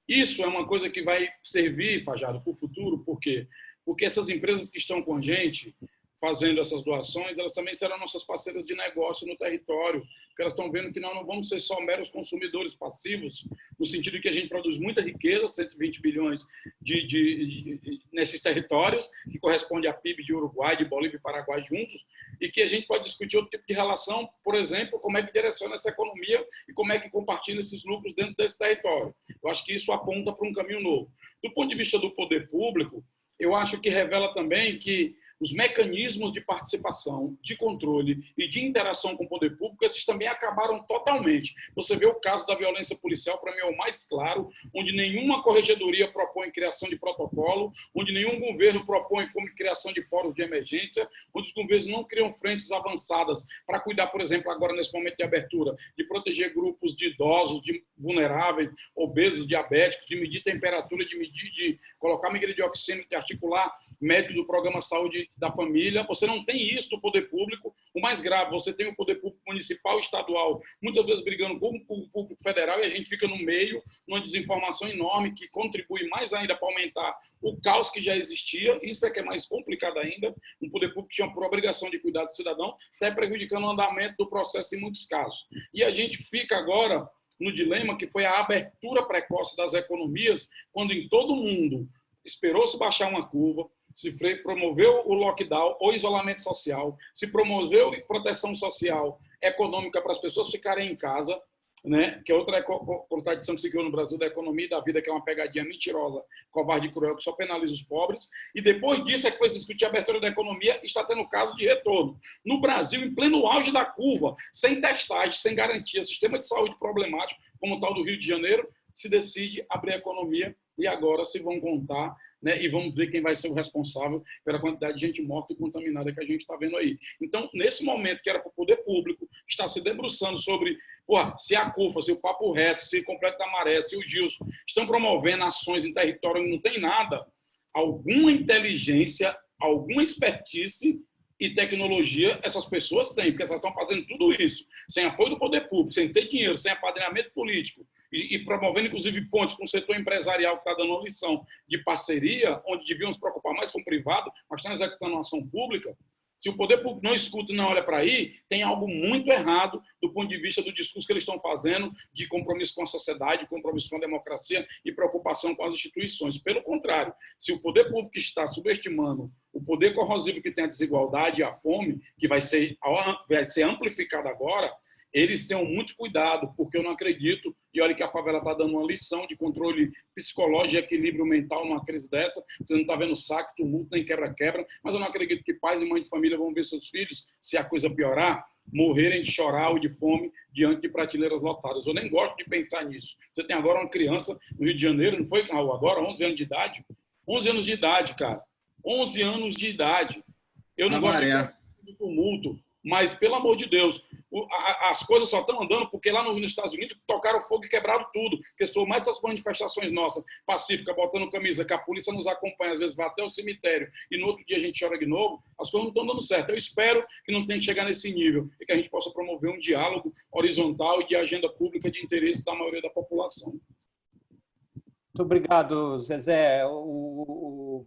Isso é uma coisa que vai servir, Fajardo, para o futuro, por quê? Porque essas empresas que estão com a gente, fazendo essas doações, elas também serão nossas parceiras de negócio no território, porque elas estão vendo que nós não vamos ser só meros consumidores passivos, no sentido de que a gente produz muita riqueza, 120 bilhões nesses territórios, que corresponde à PIB de Uruguai, de Bolívia e Paraguai juntos, e que a gente pode discutir outro tipo de relação, por exemplo, como é que direciona essa economia e como é que compartilha esses lucros dentro desse território. Eu acho que isso aponta para um caminho novo. Do ponto de vista do poder público, eu acho que revela também que os mecanismos de participação, de controle e de interação com o poder público, esses também acabaram totalmente. Você vê o caso da violência policial, para mim é o mais claro, onde nenhuma corregedoria propõe criação de protocolo, onde nenhum governo propõe como criação de fóruns de emergência, onde os governos não criam frentes avançadas para cuidar, por exemplo, agora nesse momento de abertura, de proteger grupos de idosos, de vulneráveis, obesos, diabéticos, de medir temperatura, de colocar medida de oxigênio, de articular método do programa saúde da família. Você não tem isso do poder público. O mais grave, você tem o poder público municipal e estadual, muitas vezes brigando com o público federal, e a gente fica no meio, numa desinformação enorme que contribui mais ainda para aumentar o caos que já existia. Isso é que é mais complicado ainda. Um poder público que tinha por obrigação de cuidar do cidadão, está prejudicando o andamento do processo em muitos casos. E a gente fica agora no dilema que foi a abertura precoce das economias, quando em todo mundo esperou-se baixar uma curva, se promoveu o lockdown ou isolamento social, se promoveu proteção social econômica para as pessoas ficarem em casa, né? Que é outra contradição que se criou no Brasil da economia e da vida, que é uma pegadinha mentirosa, covarde e cruel, que só penaliza os pobres. E depois disso é que foi discutir a abertura da economia e está tendo caso de retorno. No Brasil, em pleno auge da curva, sem testagem, sem garantia, sistema de saúde problemático, como o tal do Rio de Janeiro, se decide abrir a economia e agora se vão contar, né, e vamos ver quem vai ser o responsável pela quantidade de gente morta e contaminada que a gente está vendo aí. Então, nesse momento que era para o poder público estar se debruçando sobre se a CUFA, se o Papo Reto, se o Completo da Maré, se o Gilson estão promovendo ações em território onde não tem nada, alguma inteligência, alguma expertise e tecnologia essas pessoas têm, porque elas estão fazendo tudo isso sem apoio do poder público, sem ter dinheiro, sem apadrinhamento político, e promovendo, inclusive, pontes com o setor empresarial que está dando uma lição de parceria, onde deviam se preocupar mais com o privado, mas estão executando uma ação pública. Se o poder público não escuta e não olha para aí, tem algo muito errado do ponto de vista do discurso que eles estão fazendo de compromisso com a sociedade, compromisso com a democracia e preocupação com as instituições. Pelo contrário, se o poder público está subestimando o poder corrosivo que tem a desigualdade e a fome, que vai ser amplificado agora, eles tenham muito cuidado, porque eu não acredito, e olha que a favela está dando uma lição de controle psicológico e equilíbrio mental numa crise dessa, você não está vendo saque, tumulto, nem quebra-quebra, mas eu não acredito que pais e mães de família vão ver seus filhos, se a coisa piorar, morrerem de chorar ou de fome diante de prateleiras lotadas. Eu nem gosto de pensar nisso. Você tem agora uma criança no Rio de Janeiro, não foi, Raul? Agora, 11 anos de idade? 11 anos de idade, cara. 11 anos de idade. Eu não gosto de tumulto, mas, pelo amor de Deus, as coisas só estão andando porque lá nos Estados Unidos tocaram fogo e quebraram tudo. Porque sou mais essas manifestações nossas, pacíficas, botando camisa, que a polícia nos acompanha, às vezes vai até o cemitério e no outro dia a gente chora de novo, as coisas não estão dando certo. Eu espero que não tenha que chegar nesse nível e que a gente possa promover um diálogo horizontal e de agenda pública de interesse da maioria da população. Muito obrigado, Zezé. O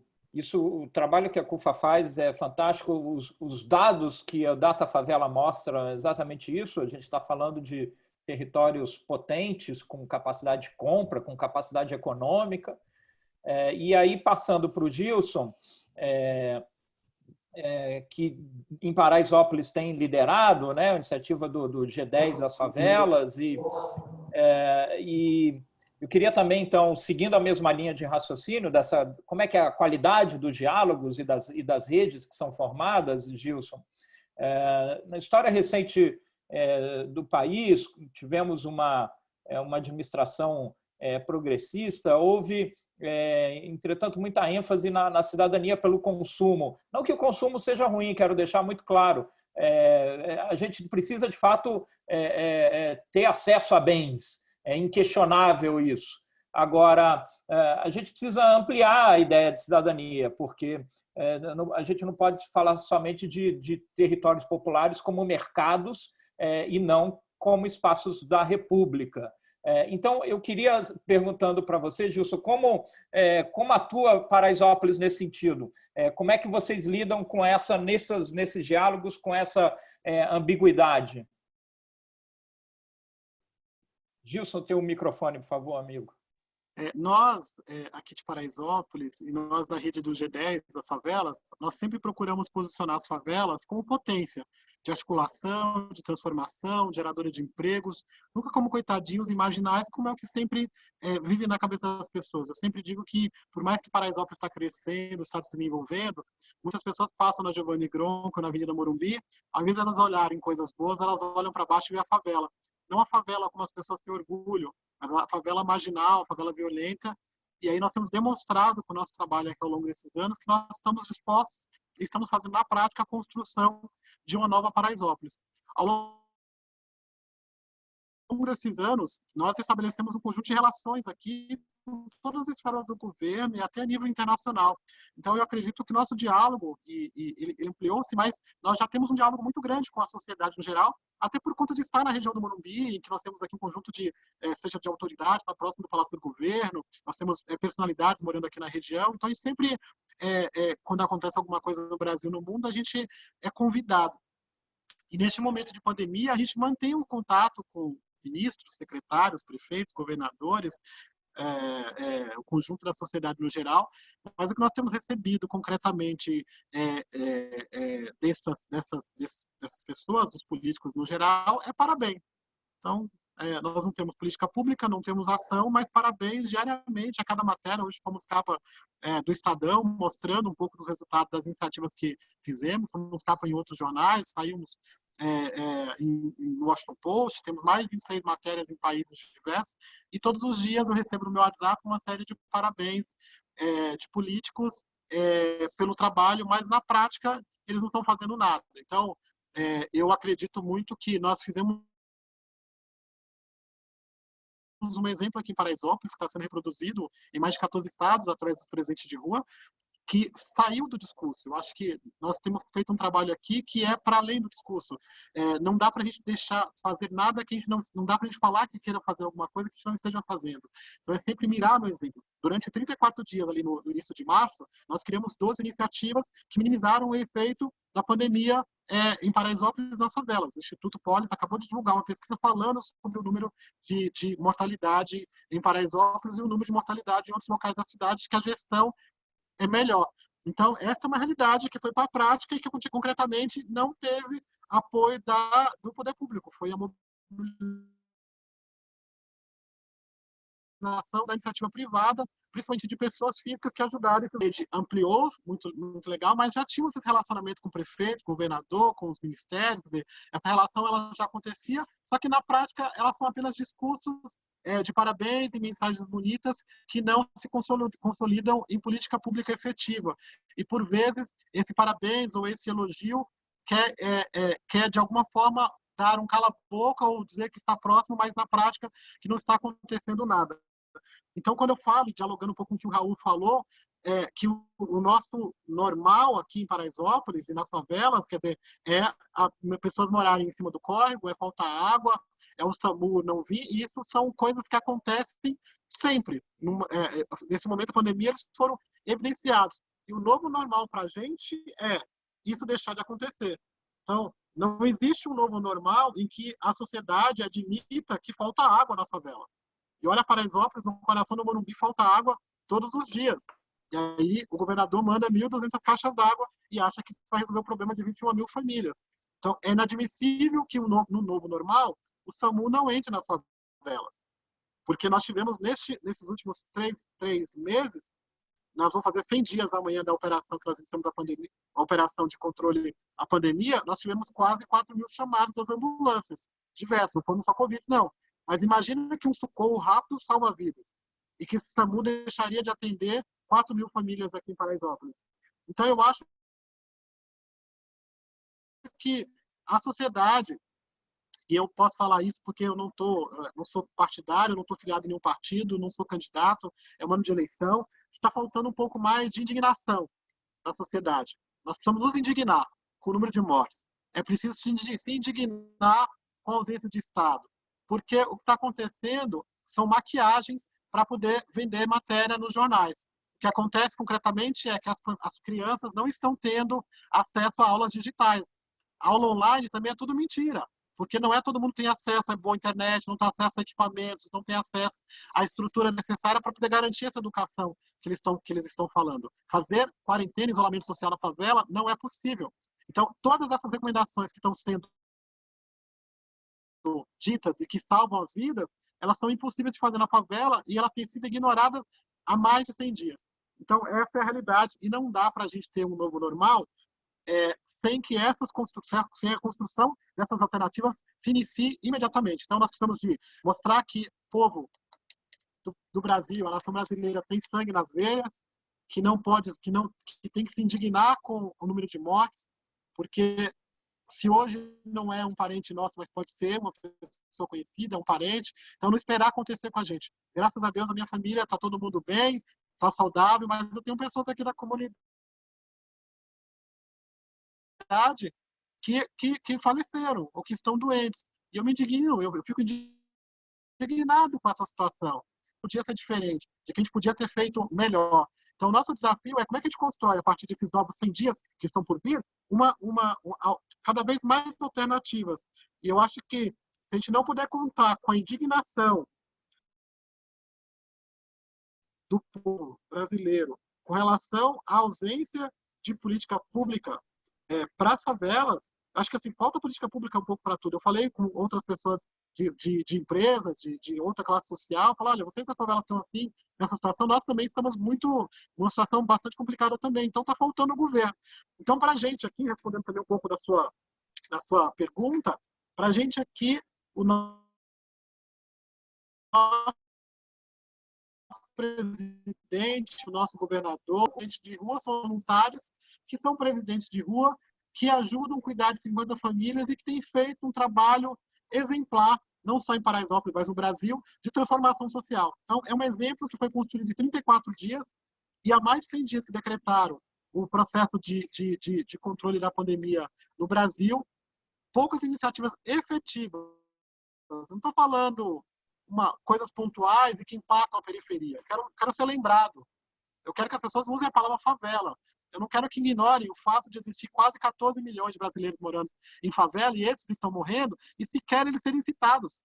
trabalho que a CUFA faz é fantástico. Os dados que a Data Favela mostra exatamente isso. A gente está falando de territórios potentes, com capacidade de compra, com capacidade econômica. E aí, passando para o Gilson, que em Paraisópolis tem liderado, né, a iniciativa do G10 das favelas, e eu queria também, então, seguindo a mesma linha de raciocínio, como é que é a qualidade dos diálogos e das redes que são formadas, Gilson. Na história recente do país, tivemos uma administração progressista, houve, entretanto, muita ênfase na cidadania pelo consumo. Não que o consumo seja ruim, quero deixar muito claro. A gente precisa, de fato, ter acesso a bens. É inquestionável isso. Agora, a gente precisa ampliar a ideia de cidadania, porque a gente não pode falar somente de territórios populares como mercados e não como espaços da República. Então, eu queria, perguntando para você, Gilson, como atua Paraisópolis nesse sentido? Como é que vocês lidam com nesses diálogos, com essa ambiguidade? Gilson, tem o microfone, por favor, amigo. Nós, aqui de Paraisópolis, e nós da rede do G10, das favelas, nós sempre procuramos posicionar as favelas como potência de articulação, de transformação, geradora de empregos, nunca como coitadinhos imaginais, como é o que sempre vive na cabeça das pessoas. Eu sempre digo que, por mais que Paraisópolis está crescendo, está se desenvolvendo, muitas pessoas passam na Giovanni Gronco, na Avenida Morumbi, ao invés de elas olharem coisas boas, elas olham para baixo e veem a favela. Não a favela como as pessoas têm orgulho, mas a favela marginal, a favela violenta. E aí nós temos demonstrado com o nosso trabalho aqui ao longo desses anos que nós estamos dispostos e estamos fazendo na prática a construção de uma nova Paraisópolis. Ao longo desses anos, nós estabelecemos um conjunto de relações aqui com todas as esferas do governo e até a nível internacional. Então, eu acredito que nosso diálogo, ele ampliou-se, mas nós já temos um diálogo muito grande com a sociedade no geral, até por conta de estar na região do Morumbi, em que nós temos aqui um conjunto seja de autoridades, está próximo do Palácio do Governo, nós temos personalidades morando aqui na região, então a gente sempre, quando acontece alguma coisa no Brasil, no mundo, a gente é convidado. E neste momento de pandemia, a gente mantém um contato com ministros, secretários, prefeitos, governadores, o conjunto da sociedade no geral, mas o que nós temos recebido concretamente dessas pessoas, dos políticos no geral, é parabéns. Então, nós não temos política pública, não temos ação, mas parabéns diariamente a cada matéria. Hoje fomos capa do Estadão, mostrando um pouco dos resultados das iniciativas que fizemos, fomos capa em outros jornais, saímos no Washington Post, temos mais de 26 matérias em países diversos, e todos os dias eu recebo no meu WhatsApp uma série de parabéns de políticos pelo trabalho, mas na prática eles não estão fazendo nada. Então, eu acredito muito que nós fizemos um exemplo aqui em Paraisópolis, que está sendo reproduzido em mais de 14 estados, através dos presentes de rua, que saiu do discurso. Eu acho que nós temos feito um trabalho aqui que é para além do discurso. Não dá para a gente deixar fazer nada que a gente não dá para a gente falar que queira fazer alguma coisa que a gente não esteja fazendo. Então é sempre mirar no exemplo. Durante 34 dias ali no início de março, nós criamos 12 iniciativas que minimizaram o efeito da pandemia em Paraisópolis e nas favelas. O Instituto Polis acabou de divulgar uma pesquisa falando sobre o número de mortalidade em Paraisópolis e o número de mortalidade em outros locais da cidade, que a gestão é melhor. Então, essa é uma realidade que foi para a prática e que concretamente não teve apoio do poder público. Foi a mobilização da iniciativa privada, principalmente de pessoas físicas que ajudaram. A gente ampliou, muito, muito legal, mas já tínhamos esse relacionamento com o prefeito, com o governador, com os ministérios. Quer dizer, essa relação ela já acontecia, só que na prática elas são apenas discursos de parabéns e mensagens bonitas que não se consolidam em política pública efetiva. E, por vezes, esse parabéns ou esse elogio quer de alguma forma, dar um cala-boca ou dizer que está próximo, mas na prática que não está acontecendo nada. Então, quando eu falo, dialogando um pouco com o que o Raul falou, que o nosso normal aqui em Paraisópolis e nas favelas, quer dizer, pessoas morarem em cima do córrego, faltar água, o SAMU não vir, e isso são coisas que acontecem sempre. Nesse momento da pandemia, eles foram evidenciados. E o novo normal para a gente é isso deixar de acontecer. Então, não existe um novo normal em que a sociedade admita que falta água na favela. E olha, Paraisópolis, no coração do Morumbi, falta água todos os dias. E aí o governador manda 1.200 caixas d'água e acha que isso vai resolver o problema de 21.000 famílias. Então, é inadmissível que no novo normal o SAMU não entre nas favelas. Porque nós tivemos, nesses últimos três meses, nós vamos fazer 100 dias amanhã da operação que nós iniciamos a pandemia, a operação de controle à pandemia, nós tivemos quase 4.000 chamados das ambulâncias, diversos, não foram só Covid, não. Mas imagina que um socorro rápido salva vidas e que esse SAMU deixaria de atender 4.000 famílias aqui em Paraisópolis. Então, eu acho que a sociedade, e eu posso falar isso porque eu não sou partidário, não estou filiado em nenhum partido, não sou candidato, é um ano de eleição, está faltando um pouco mais de indignação da sociedade. Nós precisamos nos indignar com o número de mortes. É preciso se indignar com a ausência de Estado. Porque o que está acontecendo são maquiagens para poder vender matéria nos jornais. O que acontece concretamente é que as crianças não estão tendo acesso a aulas digitais. A aula online também é tudo mentira, porque não é todo mundo que tem acesso a boa internet, não tem acesso a equipamentos, não tem acesso à estrutura necessária para poder garantir essa educação que eles estão falando. Fazer quarentena e isolamento social na favela não é possível. Então, todas essas recomendações que estão sendo ditas e que salvam as vidas, elas são impossíveis de fazer na favela e elas têm sido ignoradas há mais de 100 dias. Então, essa é a realidade e não dá para a gente ter um novo normal sem que sem a construção dessas alternativas se inicie imediatamente. Então, nós precisamos de mostrar que o povo do Brasil, a nação brasileira, tem sangue nas veias, que tem que se indignar com o número de mortes, porque se hoje não é um parente nosso, mas pode ser uma pessoa conhecida, um parente, então não esperar acontecer com a gente. Graças a Deus, a minha família está todo mundo bem, está saudável, mas eu tenho pessoas aqui da comunidade que faleceram ou que estão doentes. E eu me indigno, eu fico indignado com essa situação. Podia ser diferente, de que a gente podia ter feito melhor. Então, o nosso desafio é como é que a gente constrói, a partir desses novos 100 dias que estão por vir, cada vez mais alternativas. E eu acho que, se a gente não puder contar com a indignação do povo brasileiro com relação à ausência de política pública para as favelas, acho que assim, falta política pública um pouco para tudo. Eu falei com outras pessoas de empresas, de outra classe social, falar, olha, vocês das favelas estão assim, nessa situação, nós também estamos numa situação bastante complicada também, então está faltando o governo. Então, para a gente aqui, respondendo também um pouco da sua pergunta, para a gente aqui, o nosso presidente, o nosso governador, presidente de rua, são voluntários que são presidentes de rua, que ajudam a cuidar de 50 famílias e que têm feito um trabalho exemplar, não só em Paraisópolis, mas no Brasil, de transformação social. Então, é um exemplo que foi construído em 34 dias e há mais de 100 dias que decretaram o processo de controle da pandemia no Brasil, poucas iniciativas efetivas. Não estou falando coisas pontuais e que impactam a periferia. Quero ser lembrado. Eu quero que as pessoas usem a palavra favela. Eu não quero que ignorem o fato de existir quase 14 milhões de brasileiros morando em favela e esses estão morrendo e sequer eles serem citados.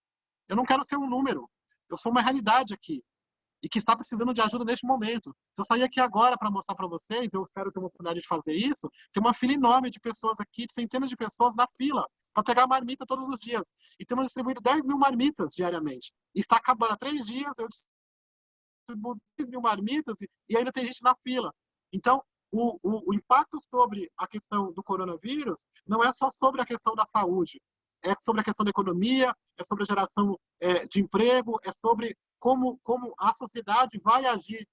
Eu não quero ser um número. Eu sou uma realidade aqui e que está precisando de ajuda neste momento. Se eu sair aqui agora para mostrar para vocês, eu espero ter uma oportunidade de fazer isso, tem uma fila enorme de pessoas aqui, de centenas de pessoas na fila para pegar marmita todos os dias. E temos distribuído 10.000 marmitas diariamente. E está acabando há 3 dias, eu distribuiu 10.000 marmitas e ainda tem gente na fila. Então, o impacto sobre a questão do coronavírus não é só sobre a questão da saúde, é sobre a questão da economia, é sobre a geração de emprego, é sobre como a sociedade vai agir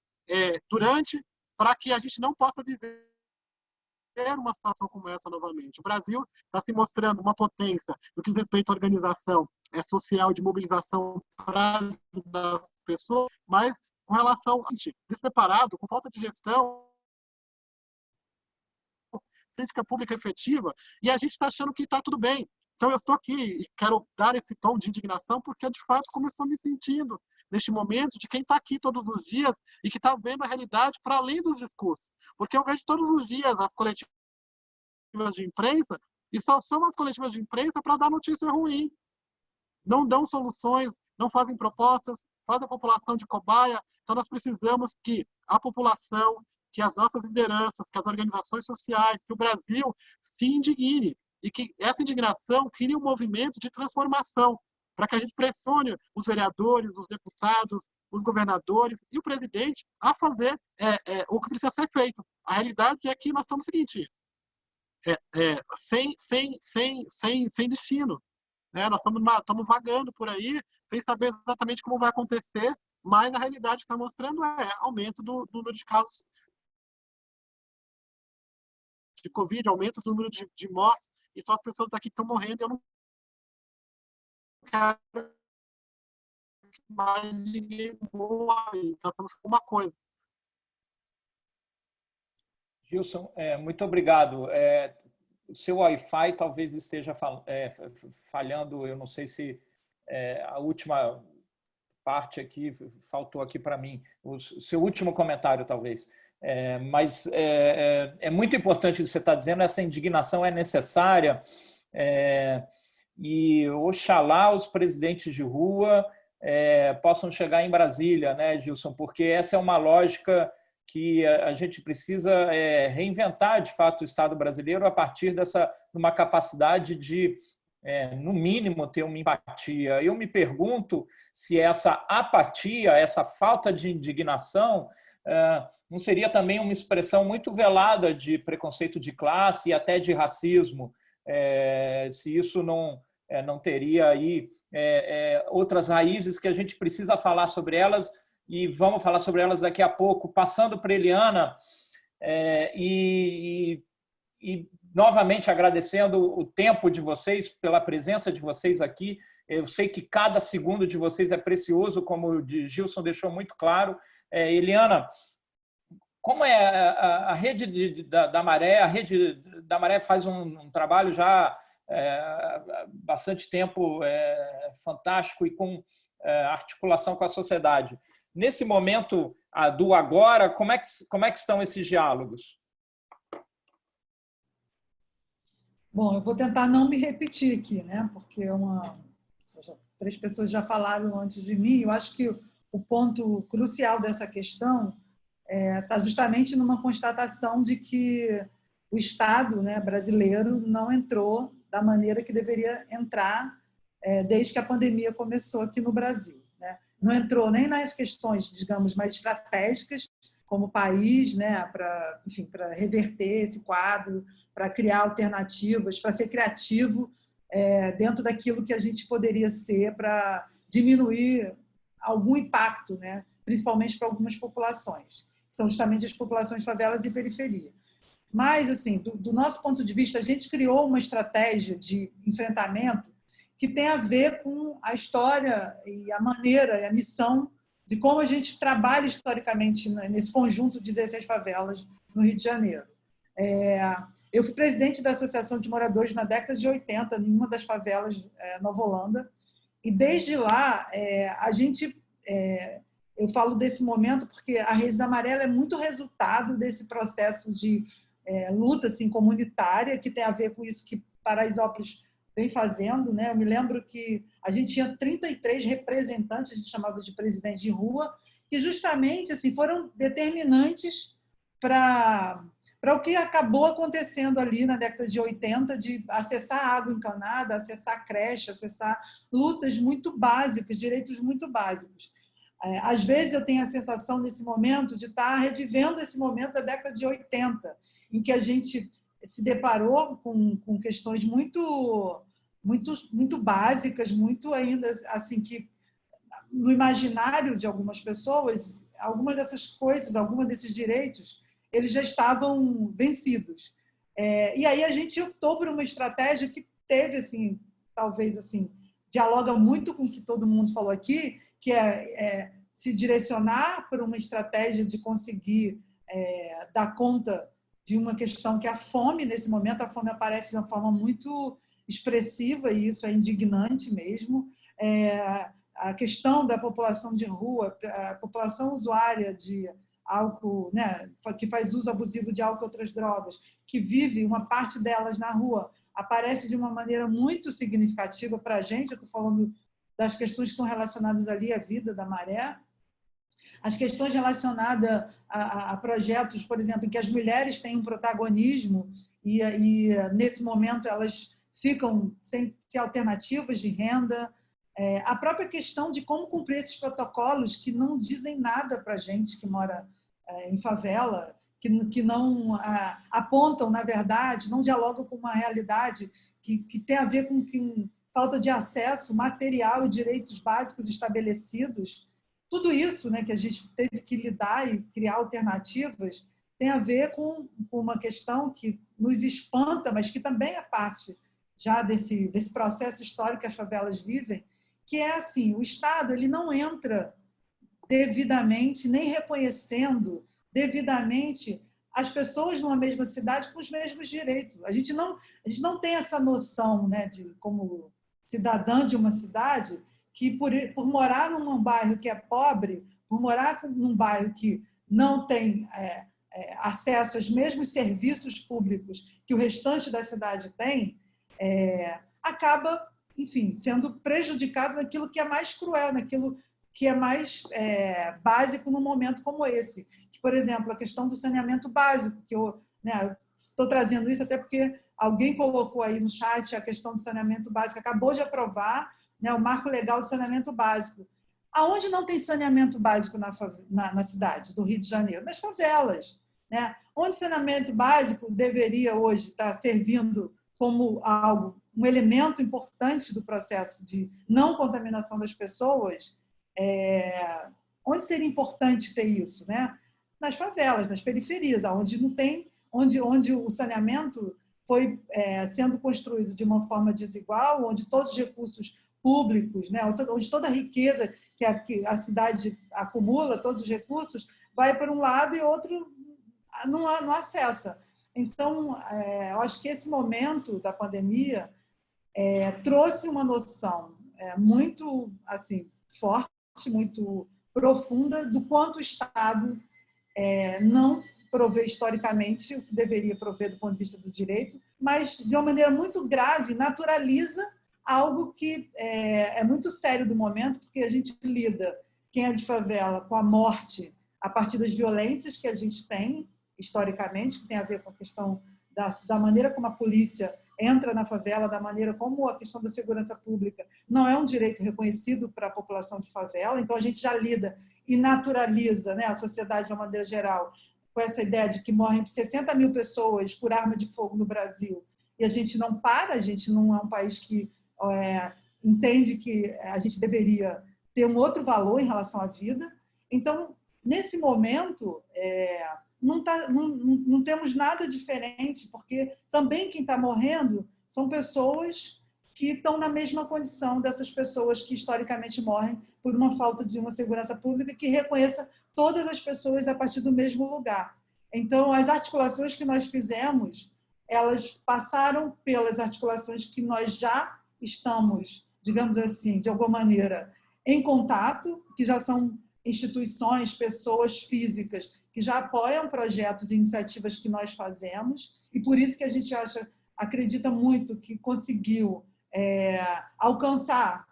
durante, para que a gente não possa viver uma situação como essa novamente. O Brasil está se mostrando uma potência no que diz respeito à organização social de mobilização para ajudar as pessoas, mas com relação a gente despreparado, com falta de gestão, política pública efetiva, e a gente está achando que está tudo bem. Então, eu estou aqui e quero dar esse tom de indignação, porque, de fato, como eu estou me sentindo neste momento de quem está aqui todos os dias e que está vendo a realidade para além dos discursos. Porque eu vejo todos os dias as coletivas de imprensa e só são as coletivas de imprensa para dar notícia ruim. Não dão soluções, não fazem propostas, fazem a população de cobaia. Então, nós precisamos que a população, que as nossas lideranças, que as organizações sociais, que o Brasil se indigne e que essa indignação crie um movimento de transformação para que a gente pressione os vereadores, os deputados, os governadores e o presidente a fazer o que precisa ser feito. A realidade é que nós estamos no seguinte, sem destino. Né? Nós estamos vagando por aí, sem saber exatamente como vai acontecer, mas a realidade que está mostrando é aumento do número de casos de Covid, aumento do número de mortes, e só as pessoas daqui que estão morrendo. Eu não quero que mais ninguém morra, então estamos com uma coisa. Gilson, muito obrigado. O seu Wi-Fi talvez esteja falhando, eu não sei se a última parte aqui faltou aqui para mim, o seu último comentário talvez. Mas é muito importante o que você está dizendo, essa indignação é necessária e oxalá os presidentes de rua possam chegar em Brasília, né, Gilson? Porque essa é uma lógica que a gente precisa reinventar, de fato, o Estado brasileiro a partir de uma capacidade de, no mínimo, ter uma empatia. Eu me pergunto se essa apatia, essa falta de indignação, não seria também uma expressão muito velada de preconceito de classe e até de racismo, se isso não teria aí outras raízes que a gente precisa falar sobre elas, e vamos falar sobre elas daqui a pouco. Passando para a Eliana, e novamente agradecendo o tempo de vocês, pela presença de vocês aqui. Eu sei que cada segundo de vocês é precioso, como o Gilson deixou muito claro. Eliana, como é a rede da Maré? A rede da Maré faz um trabalho já há bastante tempo fantástico e com articulação com a sociedade. Nesse momento do agora, como é que estão esses diálogos? Bom, eu vou tentar não me repetir aqui, né? Porque 3 pessoas já falaram antes de mim. Eu acho que o ponto crucial dessa questão está justamente numa constatação de que o Estado, né, brasileiro não entrou da maneira que deveria entrar desde que a pandemia começou aqui no Brasil. Né? Não entrou nem nas questões, digamos, mais estratégicas como país, né, para reverter esse quadro, para criar alternativas, para ser criativo dentro daquilo que a gente poderia ser para diminuir algum impacto, né, principalmente para algumas populações, que são justamente as populações de favelas e periferia. Mas, assim, do nosso ponto de vista, a gente criou uma estratégia de enfrentamento que tem a ver com a história e a maneira e a missão de como a gente trabalha historicamente nesse conjunto de 16 favelas no Rio de Janeiro. Eu fui presidente da Associação de Moradores na década de 80, em uma das favelas Nova Holanda, e desde lá a gente... eu falo desse momento porque a Rede da Amarela é muito resultado desse processo de luta assim, comunitária, que tem a ver com isso que Paraisópolis vem fazendo. Né? Eu me lembro que a gente tinha 33 representantes, a gente chamava de presidente de rua, que justamente assim, foram determinantes para o que acabou acontecendo ali na década de 80, de acessar água encanada, acessar creche, acessar lutas muito básicas, direitos muito básicos. Às vezes eu tenho a sensação, nesse momento, de estar revivendo esse momento da década de 80, em que a gente se deparou com questões muito básicas, muito ainda assim, que no imaginário de algumas pessoas, algumas dessas coisas, alguns desses direitos, eles já estavam vencidos. E aí a gente optou por uma estratégia que teve, assim, talvez, assim, dialoga muito com o que todo mundo falou aqui, que é se direcionar por uma estratégia de conseguir dar conta de uma questão que é a fome. Nesse momento, a fome aparece de uma forma muito expressiva, e isso é indignante mesmo. A questão da população de rua, a população usuária de álcool, né, que faz uso abusivo de álcool e outras drogas, que vive, uma parte delas na rua, aparece de uma maneira muito significativa para a gente. Eu estou falando das questões que estão relacionadas ali à vida da Maré, as questões relacionadas a projetos, por exemplo, em que as mulheres têm um protagonismo e nesse momento elas ficam sem alternativas de renda, a própria questão de como cumprir esses protocolos que não dizem nada para a gente que mora em favela, que não apontam, na verdade, não dialogam com uma realidade que tem a ver com falta de acesso material e direitos básicos estabelecidos. Tudo isso, né, que a gente teve que lidar e criar alternativas tem a ver com uma questão que nos espanta, mas que também é parte já desse processo histórico que as favelas vivem, que é assim: o Estado ele não entra devidamente, nem reconhecendo devidamente as pessoas numa mesma cidade com os mesmos direitos. A gente não tem essa noção, né, de como cidadã de uma cidade, que por morar num bairro que é pobre, por morar num bairro que não tem acesso aos mesmos serviços públicos que o restante da cidade tem, acaba, enfim, sendo prejudicado naquilo que é mais cruel, naquilo que é mais básico num momento como esse. Que, por exemplo, a questão do saneamento básico, que eu estou trazendo isso até porque alguém colocou aí no chat a questão do saneamento básico, acabou de aprovar, né, o marco legal do saneamento básico. Aonde não tem saneamento básico na cidade do Rio de Janeiro? Nas favelas. Né? Onde saneamento básico deveria hoje estar servindo como um elemento importante do processo de não contaminação das pessoas, onde seria importante ter isso? Né? Nas favelas, nas periferias, onde não tem, onde o saneamento foi sendo construído de uma forma desigual, onde todos os recursos públicos, né, onde toda a riqueza que a cidade acumula, todos os recursos, vai para um lado e outro não acessa. Então, eu acho que esse momento da pandemia trouxe uma noção muito assim, forte, muito profunda do quanto o Estado não provê historicamente o que deveria prover do ponto de vista do direito, mas, de uma maneira muito grave, naturaliza algo que é muito sério do momento, porque a gente lida, quem é de favela, com a morte a partir das violências que a gente tem, historicamente, que tem a ver com a questão da maneira como a polícia entra na favela, da maneira como a questão da segurança pública não é um direito reconhecido para a população de favela. Então, a gente já lida e naturaliza, né, a sociedade, de uma maneira geral, com essa ideia de que morrem 60 mil pessoas por arma de fogo no Brasil, e a gente não para, a gente não é um país que entende que a gente deveria ter um outro valor em relação à vida. Então, nesse momento, não temos nada diferente, porque também quem está morrendo são pessoas que estão na mesma condição dessas pessoas que historicamente morrem por uma falta de uma segurança pública que reconheça todas as pessoas a partir do mesmo lugar. Então, as articulações que nós fizemos, elas passaram pelas articulações que nós já estamos, digamos assim, de alguma maneira, em contato, que já são instituições, pessoas físicas que já apoiam projetos e iniciativas que nós fazemos, e por isso que a gente acredita muito que conseguiu alcançar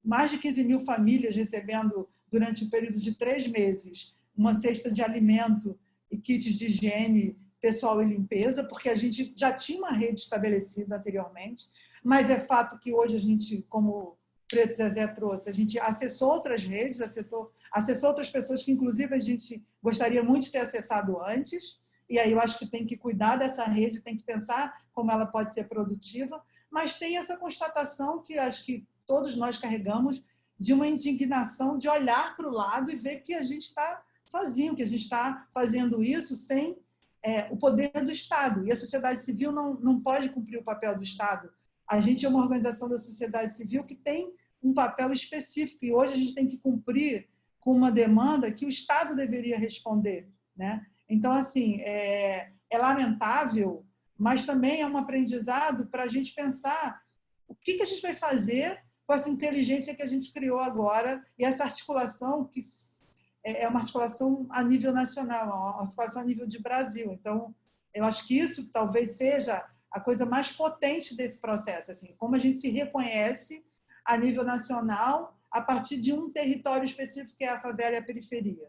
mais de 15 mil famílias recebendo, durante um período de 3 meses, uma cesta de alimento e kits de higiene pessoal e limpeza, porque a gente já tinha uma rede estabelecida anteriormente, mas é fato que hoje a gente, como Preto Zezé trouxe. A gente acessou outras redes, acessou outras pessoas que, inclusive, a gente gostaria muito de ter acessado antes, e aí eu acho que tem que cuidar dessa rede, tem que pensar como ela pode ser produtiva, mas tem essa constatação que acho que todos nós carregamos de uma indignação de olhar para o lado e ver que a gente está sozinho, que a gente está fazendo isso sem o poder do Estado. E a sociedade civil não pode cumprir o papel do Estado. A gente é uma organização da sociedade civil que tem um papel específico e hoje a gente tem que cumprir com uma demanda que o Estado deveria responder, né? Então, assim, é lamentável, mas também é um aprendizado para a gente pensar o que a gente vai fazer com essa inteligência que a gente criou agora e essa articulação que é uma articulação a nível nacional, uma articulação a nível de Brasil. Então, eu acho que isso talvez seja a coisa mais potente desse processo, assim, como a gente se reconhece a nível nacional a partir de um território específico que é a favela e a periferia.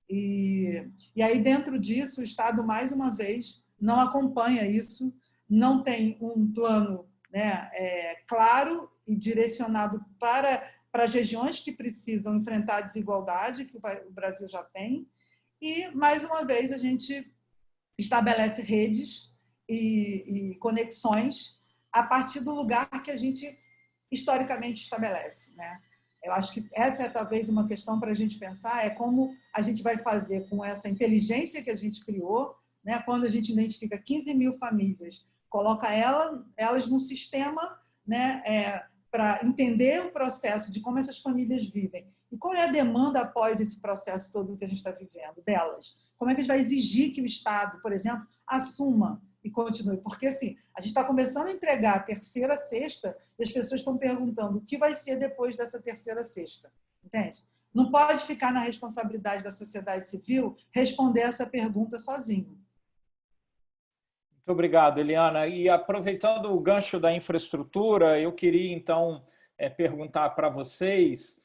E aí, dentro disso, o Estado, mais uma vez, não acompanha isso, não tem um plano, né, claro e direcionado para as regiões que precisam enfrentar a desigualdade, que o Brasil já tem, e, mais uma vez, a gente estabelece redes e conexões a partir do lugar que a gente historicamente estabelece, né? Eu acho que essa é talvez uma questão para a gente pensar, é como a gente vai fazer com essa inteligência que a gente criou, né? Quando a gente identifica 15 mil famílias, coloca elas num sistema, né, para entender o processo de como essas famílias vivem e qual é a demanda após esse processo todo que a gente está vivendo delas. Como é que a gente vai exigir que o Estado, por exemplo, assuma e continue? Porque, assim, a gente está começando a entregar a terceira cesta e as pessoas estão perguntando o que vai ser depois dessa terceira cesta, entende? Não pode ficar na responsabilidade da sociedade civil responder essa pergunta sozinho. Muito obrigado, Eliana. E aproveitando o gancho da infraestrutura, eu queria, então, perguntar para vocês,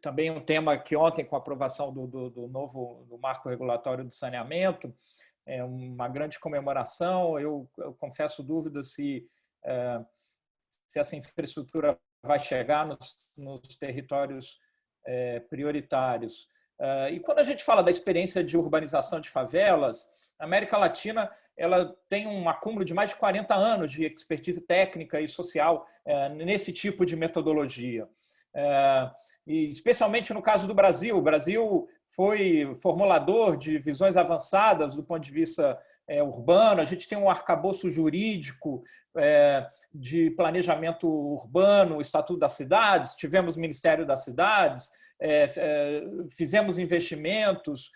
também um tema que ontem, com a aprovação do novo marco regulatório do saneamento, é uma grande comemoração. Eu confesso dúvidas se essa infraestrutura vai chegar nos territórios prioritários. E quando a gente fala da experiência de urbanização de favelas, a América Latina ela tem um acúmulo de mais de 40 anos de expertise técnica e social nesse tipo de metodologia. E especialmente no caso do Brasil. O Brasil foi formulador de visões avançadas do ponto de vista urbano. A gente tem um arcabouço jurídico de planejamento urbano, o Estatuto das Cidades, tivemos o Ministério das Cidades, fizemos investimentos.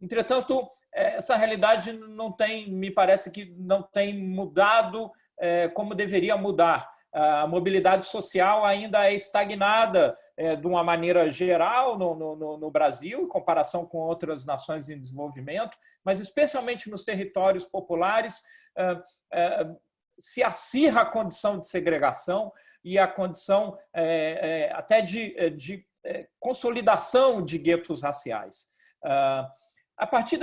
Entretanto, essa realidade não tem, me parece que não tem mudado como deveria mudar. A mobilidade social ainda é estagnada de uma maneira geral no Brasil, em comparação com outras nações em desenvolvimento, mas especialmente nos territórios populares se acirra a condição de segregação e a condição até de consolidação de guetos raciais. A partir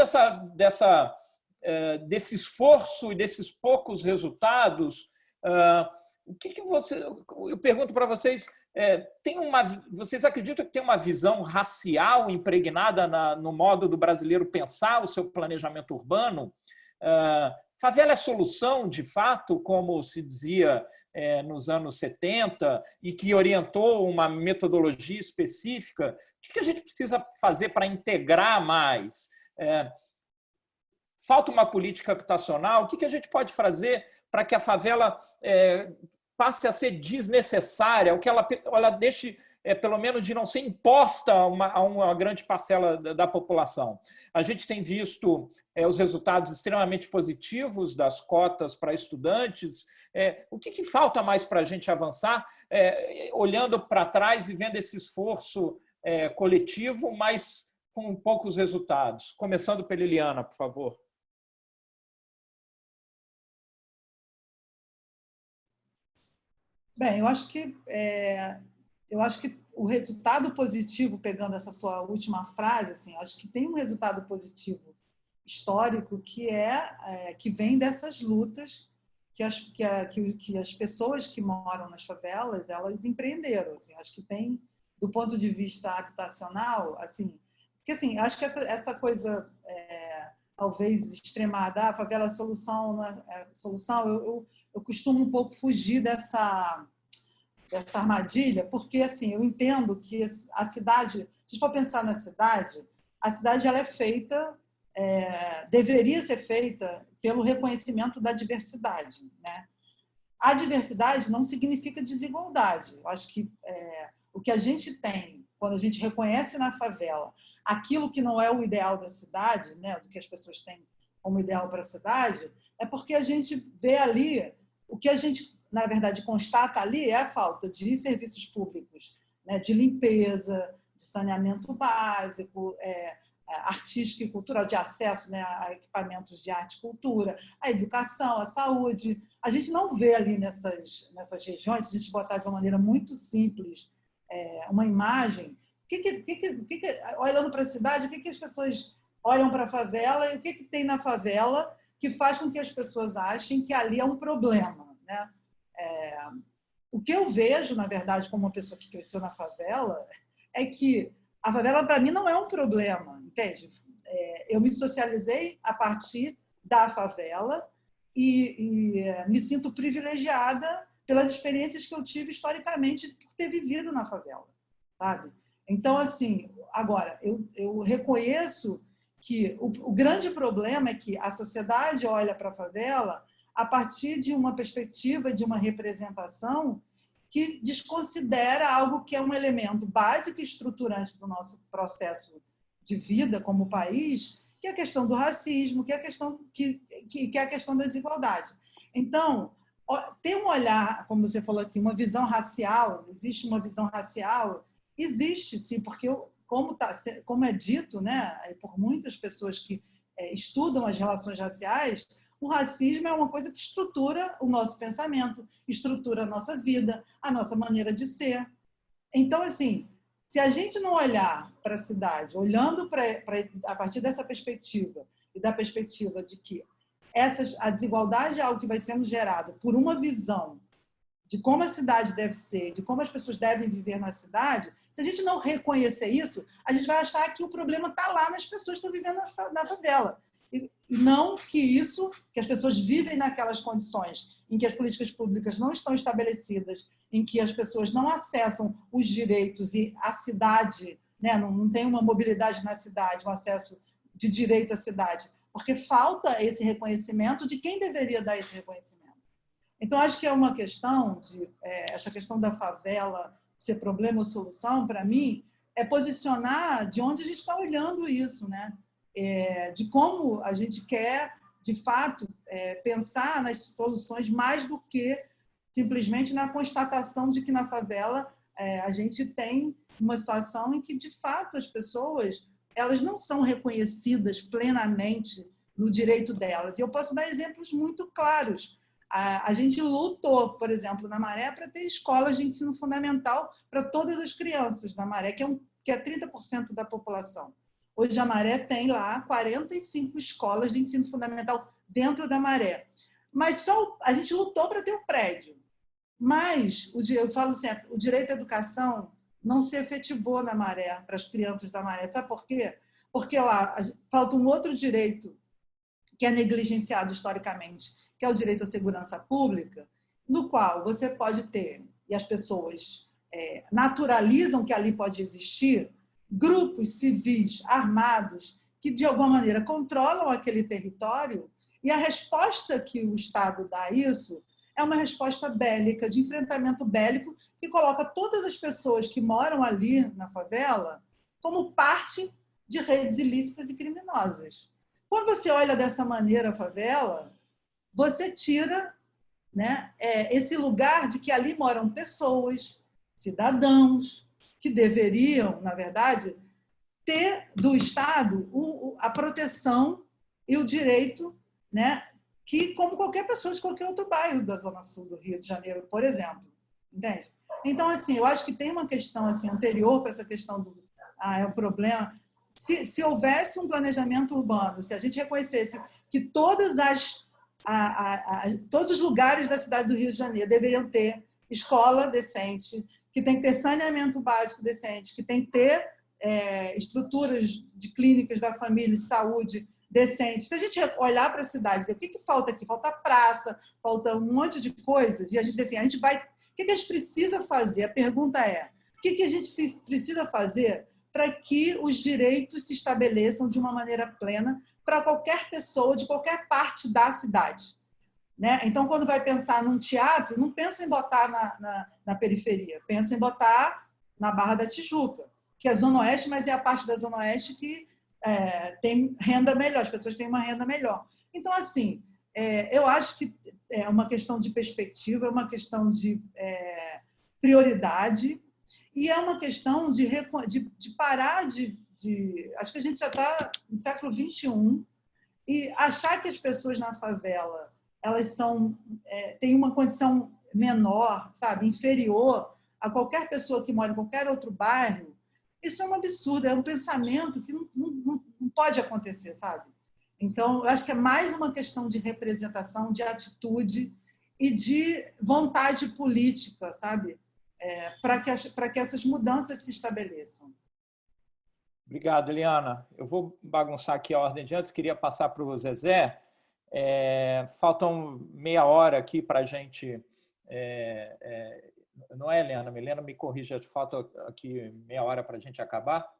desse esforço e desses poucos resultados, o que você, eu pergunto para vocês, vocês acreditam que tem uma visão racial impregnada no modo do brasileiro pensar o seu planejamento urbano? Favela é solução, de fato, como se dizia nos anos 70, e que orientou uma metodologia específica? O que a gente precisa fazer para integrar mais? Falta uma política habitacional? O que a gente pode fazer para que a favela passe a ser desnecessária, ou que ela deixe, pelo menos, de não ser imposta a uma grande parcela da população? A gente tem visto os resultados extremamente positivos das cotas para estudantes. O que falta mais para a gente avançar, olhando para trás e vendo esse esforço coletivo, mas com poucos resultados? Começando pela Eliana, por favor. Bem, eu acho que o resultado positivo, pegando essa sua última frase, assim, acho que tem um resultado positivo histórico que vem dessas lutas que as pessoas que moram nas favelas, elas empreenderam. Assim, acho que tem, do ponto de vista habitacional, assim, porque assim, acho que essa coisa talvez extremada, a favela é a solução, não é solução, eu costumo um pouco fugir dessa armadilha, porque assim, eu entendo que a cidade, se for pensar na cidade, a cidade ela é feita, deveria ser feita pelo reconhecimento da diversidade, né? A diversidade não significa desigualdade. Eu acho que o que a gente tem, quando a gente reconhece na favela aquilo que não é o ideal da cidade, né, do que as pessoas têm como ideal para a cidade, é porque a gente vê ali, o que a gente, na verdade, constata ali é a falta de serviços públicos, né, de limpeza, de saneamento básico, artístico e cultural, de acesso, né, a equipamentos de arte e cultura, a educação, a saúde. A gente não vê ali nessas regiões, se a gente botar de uma maneira muito simples uma imagem, olhando para a cidade, o que as pessoas olham para a favela e o que tem na favela que faz com que as pessoas achem que ali é um problema, né? O que eu vejo, na verdade, como uma pessoa que cresceu na favela, é que a favela, para mim, não é um problema, entende? Eu me socializei a partir da favela e me sinto privilegiada pelas experiências que eu tive historicamente por ter vivido na favela, sabe? Então, assim, agora, eu reconheço que o grande problema é que a sociedade olha para a favela a partir de uma perspectiva, de uma representação que desconsidera algo que é um elemento básico e estruturante do nosso processo de vida como país, que é a questão do racismo, que é a questão da desigualdade. Então, ter um olhar, como você falou aqui, uma visão racial, existe uma visão racial, existe sim, porque como é dito, né, por muitas pessoas que estudam as relações raciais, o racismo é uma coisa que estrutura o nosso pensamento, estrutura a nossa vida, a nossa maneira de ser. Então, assim, se a gente não olhar para a cidade, olhando a partir dessa perspectiva, e da perspectiva de que a desigualdade é algo que vai sendo gerado por uma visão de como a cidade deve ser, de como as pessoas devem viver na cidade, se a gente não reconhecer isso, a gente vai achar que o problema está lá nas pessoas que estão vivendo na favela. E não que as pessoas vivem naquelas condições em que as políticas públicas não estão estabelecidas, em que as pessoas não acessam os direitos e a cidade, né, não tem uma mobilidade na cidade, um acesso de direito à cidade, porque falta esse reconhecimento de quem deveria dar esse reconhecimento. Então, acho que é uma questão, essa questão da favela ser problema ou solução, para mim, é posicionar de onde a gente está olhando isso, né? De como a gente quer, de fato, pensar nas soluções mais do que simplesmente na constatação de que na favela a gente tem uma situação em que, de fato, as pessoas elas não são reconhecidas plenamente no direito delas. E eu posso dar exemplos muito claros. A gente lutou, por exemplo, na Maré, para ter escolas de ensino fundamental para todas as crianças da Maré, que é 30% da população. Hoje a Maré tem lá 45 escolas de ensino fundamental dentro da Maré. Mas a gente lutou para ter o prédio. Mas, eu falo sempre, o direito à educação não se efetivou na Maré, para as crianças da Maré. Sabe por quê? Porque lá falta um outro direito que é negligenciado historicamente, que é o direito à segurança pública, no qual você pode ter, e as pessoas naturalizam que ali pode existir, grupos civis armados que, de alguma maneira, controlam aquele território, e a resposta que o Estado dá a isso é uma resposta bélica, de enfrentamento bélico, que coloca todas as pessoas que moram ali na favela como parte de redes ilícitas e criminosas. Quando você olha dessa maneira a favela, você tira, né, esse lugar de que ali moram pessoas, cidadãos, que deveriam, na verdade, ter do Estado a proteção e o direito, né, que, como qualquer pessoa de qualquer outro bairro da Zona Sul do Rio de Janeiro, por exemplo. Entende? Então, assim, eu acho que tem uma questão assim, anterior para essa questão do é um problema. Se houvesse um planejamento urbano, se a gente reconhecesse que todas as todos os lugares da cidade do Rio de Janeiro deveriam ter escola decente, que tem que ter saneamento básico decente, que tem que ter estruturas de clínicas da família, de saúde decentes. Se a gente olhar para a cidade, dizer, o que falta aqui? Falta praça, falta um monte de coisas, e a gente diz assim, o que a gente precisa fazer? A pergunta é, o que a gente precisa fazer para que os direitos se estabeleçam de uma maneira plena para qualquer pessoa, de qualquer parte da cidade? Né? Então, quando vai pensar num teatro, não pensa em botar na periferia, pensa em botar na Barra da Tijuca, que é a Zona Oeste, mas é a parte da Zona Oeste que tem renda melhor, as pessoas têm uma renda melhor. Então, assim, eu acho que é uma questão de perspectiva, é uma questão de prioridade e é uma questão de parar acho que a gente já está no século XXI e achar que as pessoas na favela elas têm uma condição menor, sabe, inferior a qualquer pessoa que mora em qualquer outro bairro, isso é um absurdo, é um pensamento que não pode acontecer, sabe? Então, eu acho que é mais uma questão de representação, de atitude e de vontade política, sabe? Para que essas mudanças se estabeleçam. Obrigado, Eliana. Eu vou bagunçar aqui a ordem de antes, queria passar para o Zezé. Faltam meia hora aqui para a gente... não é, Helena? Helena, me corrija, falta aqui meia hora para a gente acabar.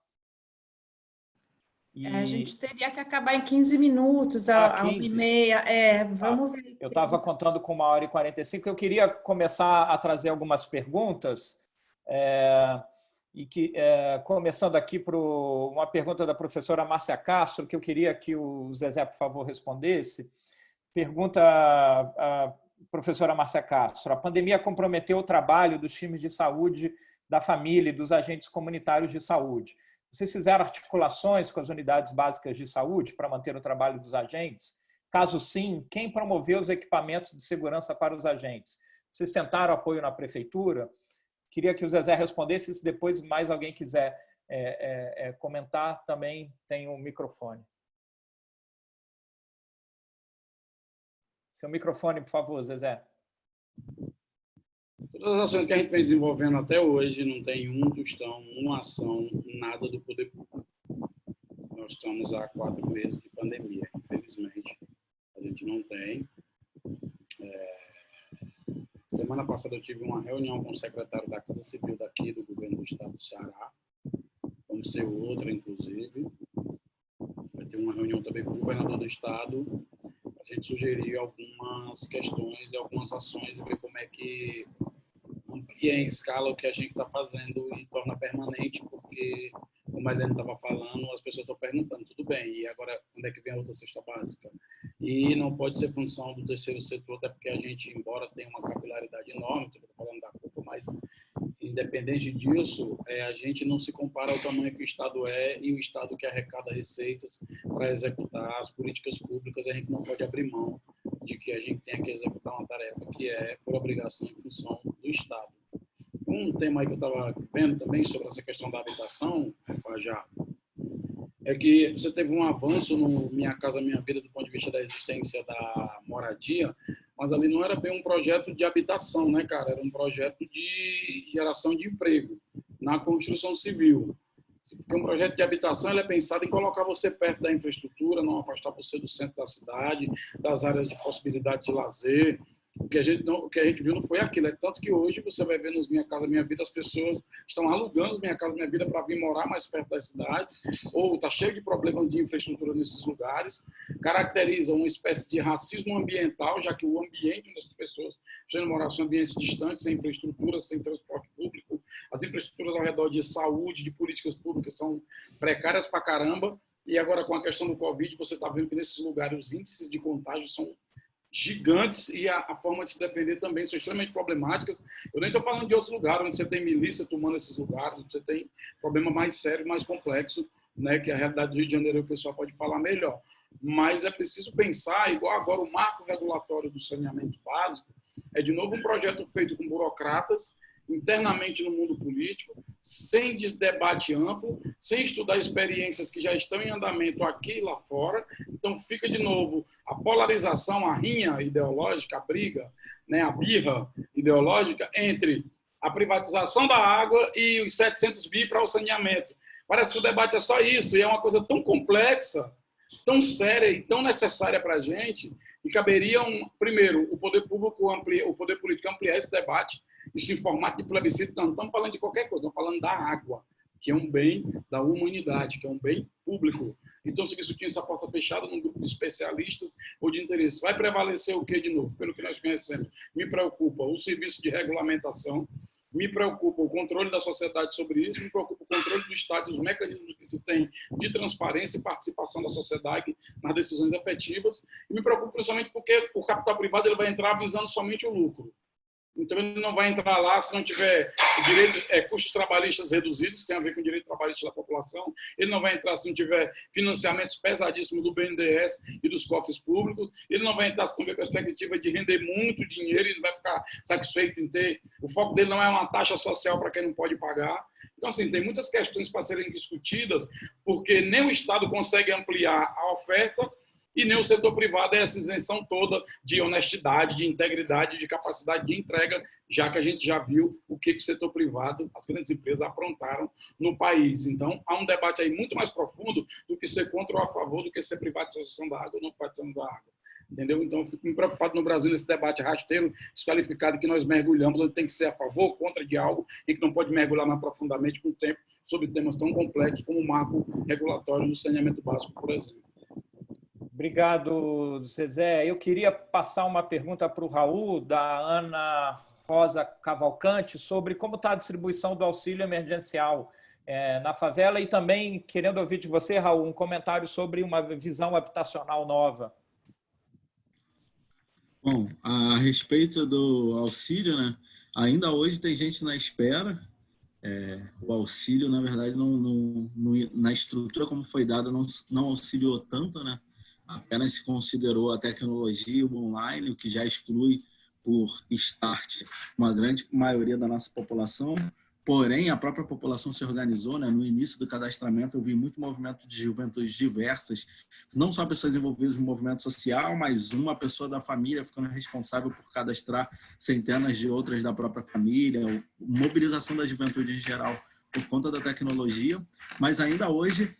A gente teria que acabar em 15 minutos, a 1h30. Vamos ver. Eu estava contando com 1h45. Eu queria começar a trazer algumas perguntas. Começando aqui por uma pergunta da professora Márcia Castro, que eu queria que o Zezé, por favor, respondesse. Pergunta a professora Márcia Castro: a pandemia comprometeu o trabalho dos times de saúde, da família e dos agentes comunitários de saúde. Vocês fizeram articulações com as unidades básicas de saúde para manter o trabalho dos agentes? Caso sim, quem promoveu os equipamentos de segurança para os agentes? Vocês tentaram apoio na prefeitura? Queria que o Zezé respondesse. Se depois mais alguém quiser comentar, também tem um microfone. Seu microfone, por favor, Zezé. Todas as ações que a gente vem desenvolvendo até hoje, não tem um tostão, uma ação, nada do poder público. Nós estamos há 4 meses de pandemia, infelizmente. A gente não tem. Semana passada eu tive uma reunião com o secretário da Casa Civil daqui, do governo do estado do Ceará. Vamos ter outra, inclusive. Vai ter uma reunião também com o governador do estado. A gente sugeriu algumas questões e algumas ações e ver como é que amplia em escala o que a gente está fazendo e torna permanente, porque, como a Helena estava falando, as pessoas estão perguntando, tudo bem, e agora quando é que vem a outra cesta básica? E não pode ser função do terceiro setor, até porque a gente, embora tenha uma capilaridade enorme, estou falando da culpa, mas independente disso, a gente não se compara ao tamanho que o Estado é e o Estado que arrecada receitas para executar as políticas públicas, a gente não pode abrir mão de que a gente tenha que executar uma tarefa que é por obrigação em função do Estado. Um tema aí que eu estava vendo também sobre essa questão da habitação, Fajardo, é que você teve um avanço no Minha Casa Minha Vida do ponto de vista da existência da moradia, mas ali não era bem um projeto de habitação, né, cara? Era um projeto de geração de emprego na construção civil. Porque um projeto de habitação ele é pensado em colocar você perto da infraestrutura, não afastar você do centro da cidade, das áreas de possibilidade de lazer. O que a gente viu não foi aquilo. É tanto que hoje você vai ver nos Minha Casa Minha Vida, as pessoas estão alugando Minha Casa Minha Vida para vir morar mais perto da cidade, ou está cheio de problemas de infraestrutura nesses lugares. Caracteriza uma espécie de racismo ambiental, já que o ambiente onde as pessoas precisam morar são ambientes distantes, sem infraestrutura, sem transporte público. As infraestruturas ao redor de saúde, de políticas públicas são precárias para caramba. E agora, com a questão do Covid, você está vendo que nesses lugares os índices de contágio são gigantes e a forma de se defender também são extremamente problemáticas. Eu nem estou falando de outros lugares, onde você tem milícia tomando esses lugares, onde você tem problema mais sério, mais complexo, né, que a realidade do Rio de Janeiro o pessoal pode falar melhor. Mas é preciso pensar, igual agora o marco regulatório do saneamento básico, é de novo um projeto feito com burocratas, internamente no mundo político, sem debate amplo, sem estudar experiências que já estão em andamento aqui e lá fora. Então, fica de novo a polarização, a rinha ideológica, a briga, né, a birra ideológica entre a privatização da água e os 700 bi para o saneamento. Parece que o debate é só isso, e é uma coisa tão complexa, tão séria e tão necessária para a gente, e caberia, primeiro, o poder político ampliar esse debate, isso em formato de plebiscito. Não estamos falando de qualquer coisa, estamos falando da água, que é um bem da humanidade, que é um bem público. Então, se isso tinha essa porta fechada num grupo de especialistas ou de interesse, vai prevalecer o que de novo? Pelo que nós conhecemos, me preocupa o serviço de regulamentação, me preocupa o controle da sociedade sobre isso, me preocupa o controle do Estado e os mecanismos que se tem de transparência e participação da sociedade nas decisões efetivas, e me preocupa principalmente porque o capital privado ele vai entrar visando somente o lucro. Então, ele não vai entrar lá se não tiver direitos, custos trabalhistas reduzidos, que tem a ver com o direito trabalhista da população. Ele não vai entrar se não tiver financiamentos pesadíssimos do BNDES e dos cofres públicos. Ele não vai entrar se não tiver perspectiva de render muito dinheiro. Ele não vai ficar satisfeito em ter. O foco dele não é uma taxa social para quem não pode pagar. Então, assim, tem muitas questões para serem discutidas, porque nem o Estado consegue ampliar a oferta, e nem o setor privado é essa isenção toda de honestidade, de integridade, de capacidade de entrega, já que a gente já viu o que o setor privado, as grandes empresas aprontaram no país. Então, há um debate aí muito mais profundo do que ser contra ou a favor do que ser privatização da água ou não privatização da água. Entendeu? Então, eu fico me preocupado no Brasil nesse debate rasteiro, desqualificado, que nós mergulhamos, onde tem que ser a favor, contra de algo, e que não pode mergulhar mais profundamente com o tempo sobre temas tão complexos como o marco regulatório do saneamento básico, por exemplo. Obrigado, Zezé. Eu queria passar uma pergunta para o Raul, da Ana Rosa Cavalcante, sobre como está a distribuição do auxílio emergencial na favela, e também querendo ouvir de você, Raul, um comentário sobre uma visão habitacional nova. Bom, a respeito do auxílio, né, ainda hoje tem gente na espera. O auxílio, na verdade, na estrutura como foi dado, não auxiliou tanto, né? Apenas se considerou a tecnologia, o online, o que já exclui por start uma grande maioria da nossa população. Porém, a própria população se organizou, né? No início do cadastramento, eu vi muito movimento de juventudes diversas, não só pessoas envolvidas no movimento social, mas uma pessoa da família ficando responsável por cadastrar centenas de outras da própria família, mobilização da juventude em geral por conta da tecnologia, mas ainda hoje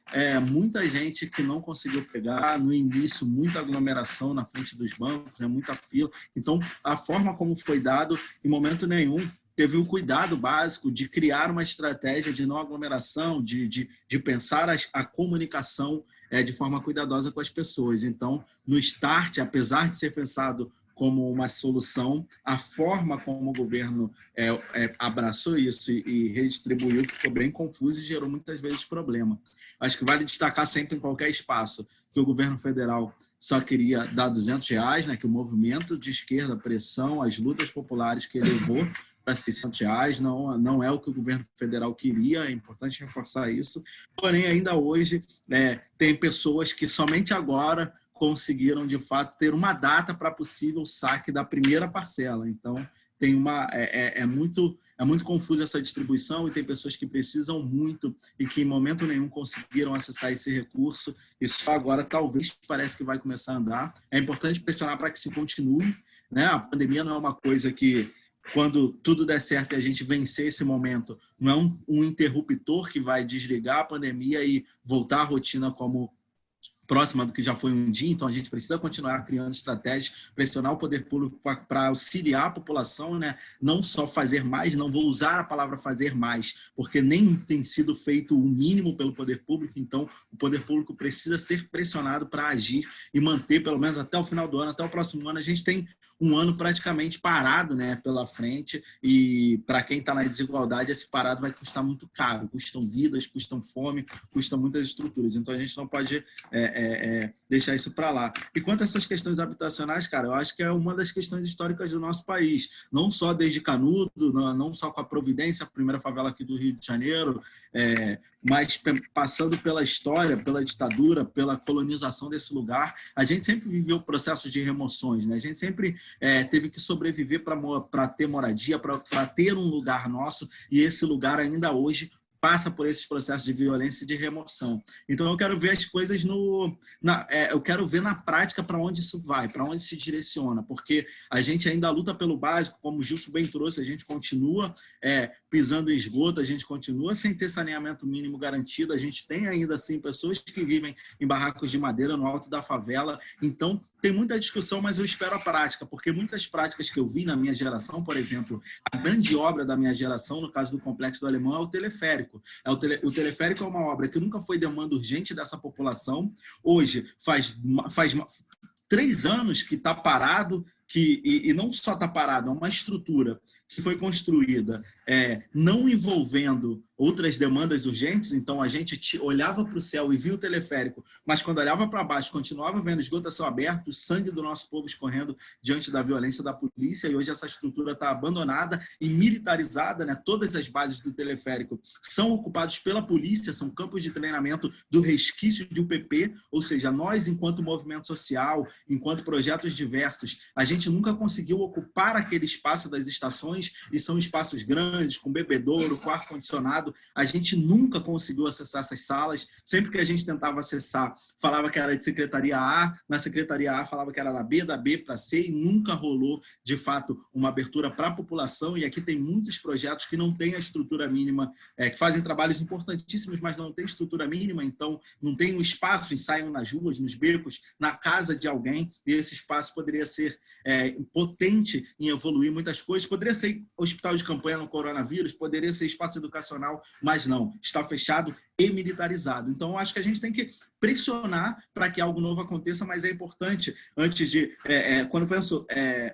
muita gente que não conseguiu pegar, no início muita aglomeração na frente dos bancos, né, muita fila. Então, a forma como foi dado, em momento nenhum, teve o cuidado básico de criar uma estratégia de não aglomeração, de pensar a comunicação de forma cuidadosa com as pessoas. Então, no start, apesar de ser pensado como uma solução, a forma como o governo abraçou isso e redistribuiu ficou bem confuso e gerou muitas vezes problema. Acho que vale destacar sempre em qualquer espaço que o governo federal só queria dar R$200, né, que o movimento de esquerda, pressão, as lutas populares que elevou para R$600, não é o que o governo federal queria, é importante reforçar isso. Porém, ainda hoje, tem pessoas que somente agora conseguiram, de fato, ter uma data para possível saque da primeira parcela. Então, tem é muito confusa essa distribuição, e tem pessoas que precisam muito e que em momento nenhum conseguiram acessar esse recurso, e só agora talvez parece que vai começar a andar. É importante pressionar para que se continue, né? A pandemia não é uma coisa que, quando tudo der certo e a gente vencer esse momento, não é um interruptor que vai desligar a pandemia e voltar à rotina como próxima do que já foi um dia. Então, a gente precisa continuar criando estratégias, pressionar o poder público para auxiliar a população, né? Não só fazer mais, não vou usar a palavra fazer mais, porque nem tem sido feito o mínimo pelo poder público. Então, o poder público precisa ser pressionado para agir e manter, pelo menos até o final do ano, até o próximo ano. A gente tem um ano praticamente parado, né, pela frente, e para quem está na desigualdade, esse parado vai custar muito caro. Custam vidas, custam fome, custam muitas estruturas. Então, a gente não pode deixar isso para lá. E quanto a essas questões habitacionais, cara, eu acho que é uma das questões históricas do nosso país, não só desde Canudo, não só com a Providência, a primeira favela aqui do Rio de Janeiro, mas passando pela história, pela ditadura, pela colonização desse lugar, a gente sempre viveu processos de remoções, né? A gente sempre teve que sobreviver para ter moradia, para ter um lugar nosso, e esse lugar ainda hoje passa por esses processos de violência e de remoção. Então, eu quero ver as coisas eu quero ver na prática para onde isso vai, para onde se direciona, porque a gente ainda luta pelo básico, como o Gilson bem trouxe, a gente continua pisando em esgoto, a gente continua sem ter saneamento mínimo garantido, a gente tem ainda assim pessoas que vivem em barracos de madeira no alto da favela. Então, tem muita discussão, mas eu espero a prática, porque muitas práticas que eu vi na minha geração, por exemplo, a grande obra da minha geração, no caso do Complexo do Alemão, é o teleférico. O teleférico é uma obra que nunca foi demanda urgente dessa população. Hoje, faz 3 anos que está parado, e não só está parado, é uma estrutura que foi construída não envolvendo outras demandas urgentes. Então, a gente olhava para o céu e via o teleférico, mas quando olhava para baixo, continuava vendo esgoto a céu aberto, o sangue do nosso povo escorrendo diante da violência da polícia, e hoje essa estrutura está abandonada e militarizada, né? Todas as bases do teleférico são ocupadas pela polícia, são campos de treinamento do resquício de UPP, ou seja, nós, enquanto movimento social, enquanto projetos diversos, a gente nunca conseguiu ocupar aquele espaço das estações, e são espaços grandes, com bebedouro, com ar-condicionado. A gente nunca conseguiu acessar essas salas. Sempre que a gente tentava acessar, falava que era de secretaria A, na secretaria A falava que era da B para C, e nunca rolou, de fato, uma abertura para a população. E aqui tem muitos projetos que não têm a estrutura mínima, que fazem trabalhos importantíssimos, mas não têm estrutura mínima, então não tem um espaço, ensaiam nas ruas, nos becos, na casa de alguém, e esse espaço poderia ser potente em evoluir muitas coisas. Poderia ser hospital de campanha no coronavírus, poderia ser espaço educacional, mas não, está fechado e militarizado. Então, eu acho que a gente tem que pressionar para que algo novo aconteça, mas é importante, antes de... quando eu penso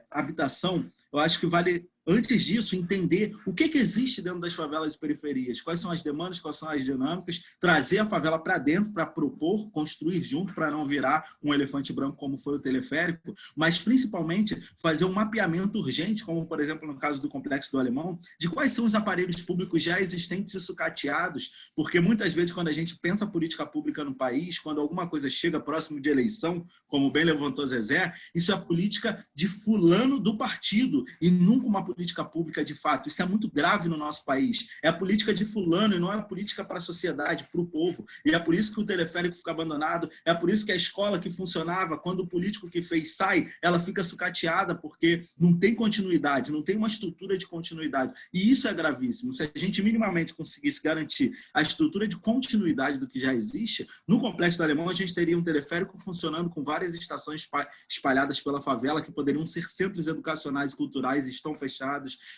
habitação, eu acho que vale... Antes disso, entender o que existe dentro das favelas e periferias, quais são as demandas, quais são as dinâmicas, trazer a favela para dentro para propor, construir junto, para não virar um elefante branco como foi o teleférico, mas principalmente fazer um mapeamento urgente, como por exemplo no caso do Complexo do Alemão, de quais são os aparelhos públicos já existentes e sucateados, porque muitas vezes quando a gente pensa política pública no país, quando alguma coisa chega próximo de eleição, como bem levantou Zezé, isso é a política de fulano do partido e nunca uma política pública de fato. Isso é muito grave no nosso país. É a política de fulano e não é a política para a sociedade, para o povo. E é por isso que o teleférico fica abandonado, é por isso que a escola que funcionava, quando o político que fez sai, ela fica sucateada, porque não tem continuidade, não tem uma estrutura de continuidade. E isso é gravíssimo. Se a gente minimamente conseguisse garantir a estrutura de continuidade do que já existe, no Complexo do Alemão a gente teria um teleférico funcionando com várias estações espalhadas pela favela, que poderiam ser centros educacionais e culturais e estão fechados.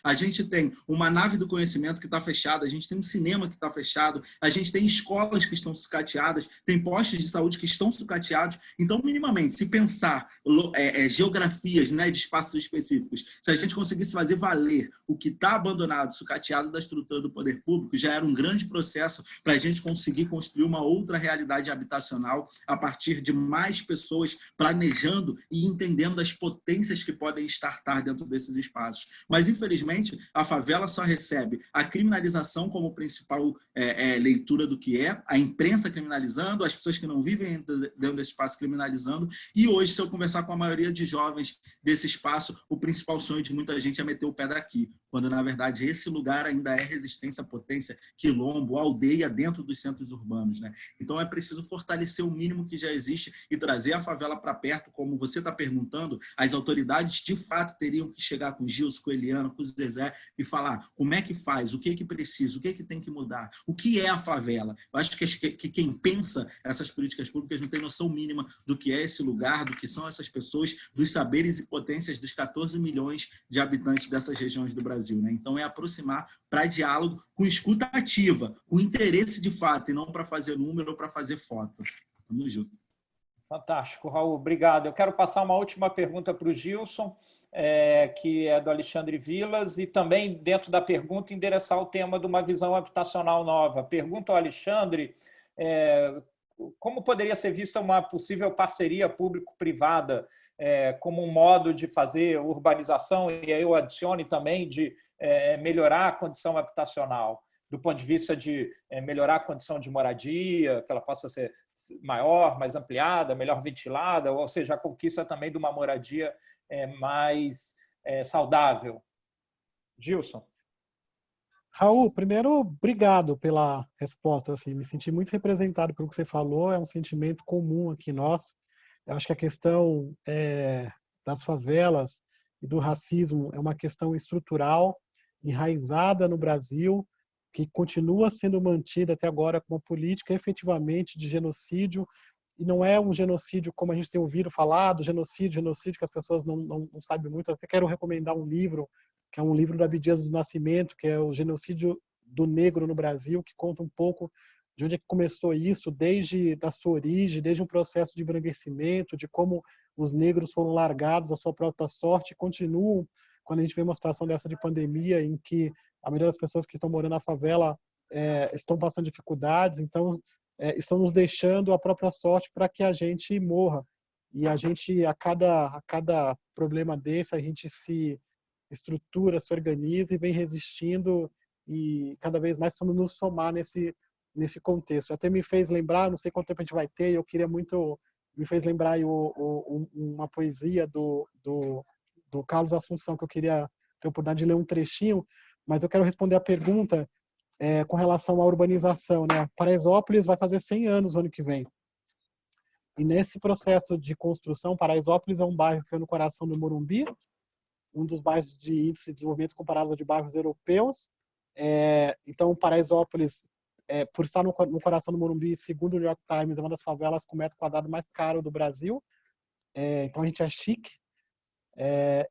A gente tem uma nave do conhecimento que está fechada, a gente tem um cinema que está fechado, a gente tem escolas que estão sucateadas, tem postos de saúde que estão sucateados. Então, minimamente, se pensar geografias, né, de espaços específicos, se a gente conseguisse fazer valer o que está abandonado, sucateado da estrutura do poder público, já era um grande processo para a gente conseguir construir uma outra realidade habitacional a partir de mais pessoas planejando e entendendo as potências que podem estar dentro desses espaços. Mas, infelizmente, a favela só recebe a criminalização como principal leitura do que é, a imprensa criminalizando, as pessoas que não vivem dentro desse espaço criminalizando, e hoje, se eu conversar com a maioria de jovens desse espaço, o principal sonho de muita gente é meter o pé daqui, quando, na verdade, esse lugar ainda é resistência, potência, quilombo, aldeia dentro dos centros urbanos, né? Então, é preciso fortalecer o mínimo que já existe e trazer a favela para perto, como você está perguntando. As autoridades, de fato, teriam que chegar com o Gilson, com o Eliano, com o Zezé e falar como é que faz, o que precisa, o que tem que mudar, o que é a favela. Eu acho que quem pensa essas políticas públicas não tem noção mínima do que é esse lugar, do que são essas pessoas, dos saberes e potências dos 14 milhões de habitantes dessas regiões do Brasil, né? Então, é aproximar para diálogo com escuta ativa, com interesse de fato, e não para fazer número ou para fazer foto. Vamos junto. Fantástico, Raul. Obrigado. Eu quero passar uma última pergunta para o Gilson, que é do Alexandre Vilas, e também, dentro da pergunta, endereçar o tema de uma visão habitacional nova. Pergunta ao Alexandre como poderia ser vista uma possível parceria público-privada como um modo de fazer urbanização, e aí eu adicione também de melhorar a condição habitacional, do ponto de vista de melhorar a condição de moradia, que ela possa ser maior, mais ampliada, melhor ventilada, ou seja, a conquista também de uma moradia mais saudável. Gilson. Raul, primeiro, obrigado pela resposta. Assim, me senti muito representado pelo que você falou, é um sentimento comum aqui nosso. Eu acho que a questão das favelas e do racismo é uma questão estrutural, enraizada no Brasil, que continua sendo mantida até agora como política efetivamente de genocídio, e não é um genocídio como a gente tem ouvido falar, do genocídio que as pessoas não sabem muito. Eu até quero recomendar um livro, que é um livro do Abdias do Nascimento, que é o Genocídio do Negro no Brasil, que conta um pouco de onde é que começou isso, desde da sua origem, desde um processo de embranquecimento, de como os negros foram largados à sua própria sorte e continuam quando a gente vê uma situação dessa de pandemia, em que a maioria das pessoas que estão morando na favela estão passando dificuldades, então estão nos deixando a própria sorte para que a gente morra. E a gente, a cada problema desse, a gente se estrutura, se organiza e vem resistindo, e cada vez mais estamos nos somar nesse contexto. Até me fez lembrar, não sei quanto tempo a gente vai ter, eu queria muito, me fez lembrar uma poesia do Carlos Assunção, que eu queria ter a oportunidade de ler um trechinho, mas eu quero responder a pergunta com relação à urbanização, né? Paraisópolis vai fazer 100 anos no ano que vem. E nesse processo de construção, Paraisópolis é um bairro que é no coração do Morumbi, um dos bairros de índice de desenvolvimento comparável de bairros europeus. Então, Paraisópolis, por estar no coração do Morumbi, segundo o New York Times, é uma das favelas com metro quadrado mais caro do Brasil. Então, a gente é chique.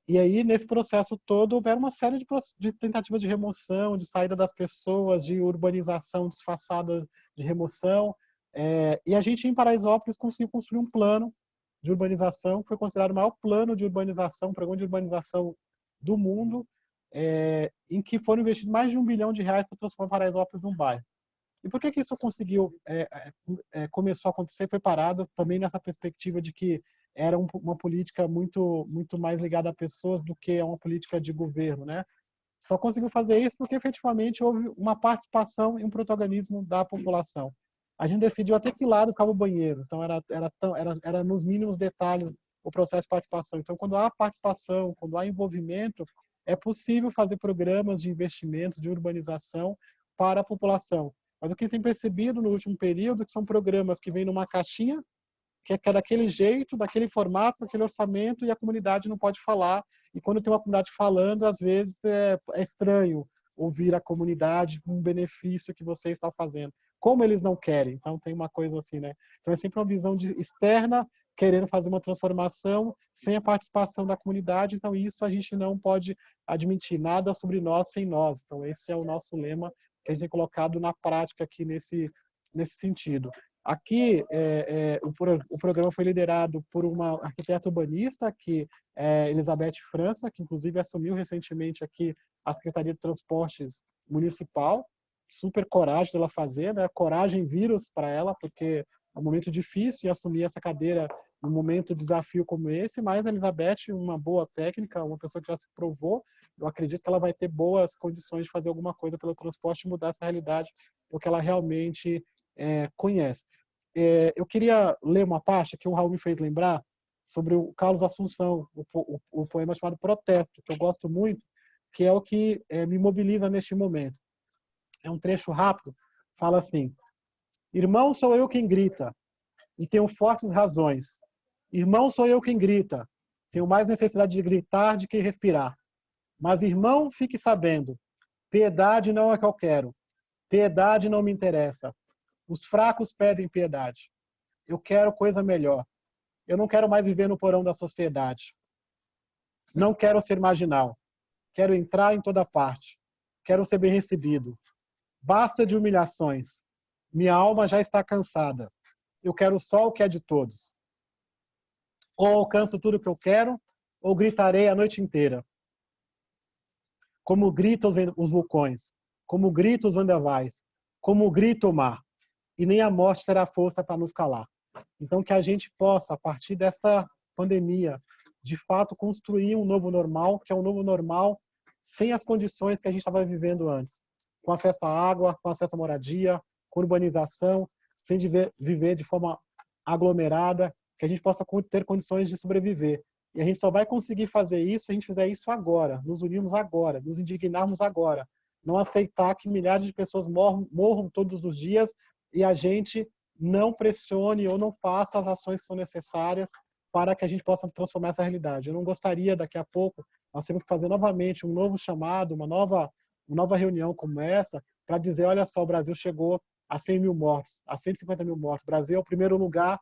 E aí, nesse processo todo, houveram uma série de tentativas de remoção, de saída das pessoas, de urbanização disfarçada de remoção. E a gente, em Paraisópolis, conseguiu construir um plano de urbanização, que foi considerado o maior plano de urbanização, programa de urbanização do mundo, em que foram investidos mais de R$1 bilhão para transformar Paraisópolis num bairro. E por que isso conseguiu, começou a acontecer, foi parado também nessa perspectiva de que era uma política muito mais ligada a pessoas do que uma política de governo, né? Só conseguiu fazer isso porque efetivamente houve uma participação e um protagonismo da população. A gente decidiu até que lado ficava o banheiro, então era nos mínimos detalhes o processo de participação. Então, quando há participação, quando há envolvimento, é possível fazer programas de investimento, de urbanização para a população. Mas o que tem percebido no último período é que são programas que vêm numa caixinha, que é daquele jeito, daquele formato, daquele orçamento, e a comunidade não pode falar. E quando tem uma comunidade falando, às vezes é estranho ouvir a comunidade com um benefício que você está fazendo. Como eles não querem. Então, tem uma coisa assim, né? Então, é sempre uma visão externa, querendo fazer uma transformação, sem a participação da comunidade. Então, isso a gente não pode admitir. Nada sobre nós sem nós. Então, esse é o nosso lema que a gente tem colocado na prática aqui nesse sentido. Aqui, o programa foi liderado por uma arquiteta urbanista, que é Elizabeth França, que inclusive assumiu recentemente aqui a Secretaria de Transportes Municipal. Super coragem dela fazer, né? Coragem vírus para ela, porque é um momento difícil e assumir essa cadeira num momento de desafio como esse, mas a Elizabeth, uma boa técnica, uma pessoa que já se provou, eu acredito que ela vai ter boas condições de fazer alguma coisa pelo transporte e mudar essa realidade, porque ela realmente conhece. Eu queria ler uma parte que o Raul me fez lembrar sobre o Carlos Assunção, o poema chamado Protesto, que eu gosto muito, que é o que me mobiliza neste momento. É um trecho rápido, fala assim: irmão, sou eu quem grita, e tenho fortes razões. Irmão, sou eu quem grita, tenho mais necessidade de gritar do que respirar. Mas, irmão, fique sabendo, piedade não é que eu quero, piedade não me interessa. Os fracos pedem piedade. Eu quero coisa melhor. Eu não quero mais viver no porão da sociedade. Não quero ser marginal. Quero entrar em toda parte. Quero ser bem recebido. Basta de humilhações. Minha alma já está cansada. Eu quero só o que é de todos. Ou alcanço tudo o que eu quero, ou gritarei a noite inteira. Como gritam os vulcões, como gritam os vendavais, como grita o mar. e nem a morte terá força para nos calar. Então, que a gente possa, a partir dessa pandemia, de fato, construir um novo normal, que é um novo normal sem as condições que a gente estava vivendo antes. Com acesso à água, com acesso à moradia, com urbanização, sem viver de forma aglomerada, que a gente possa ter condições de sobreviver. E a gente só vai conseguir fazer isso se a gente fizer isso agora, nos unirmos agora, nos indignarmos agora. Não aceitar que milhares de pessoas morram todos os dias e a gente não pressione ou não faça as ações que são necessárias para que a gente possa transformar essa realidade. Eu não gostaria, daqui a pouco, nós temos que fazer novamente um novo chamado, uma nova reunião como essa, para dizer, olha só, o Brasil chegou a 100 mil mortes, a 150 mil mortes. O Brasil é o primeiro lugar,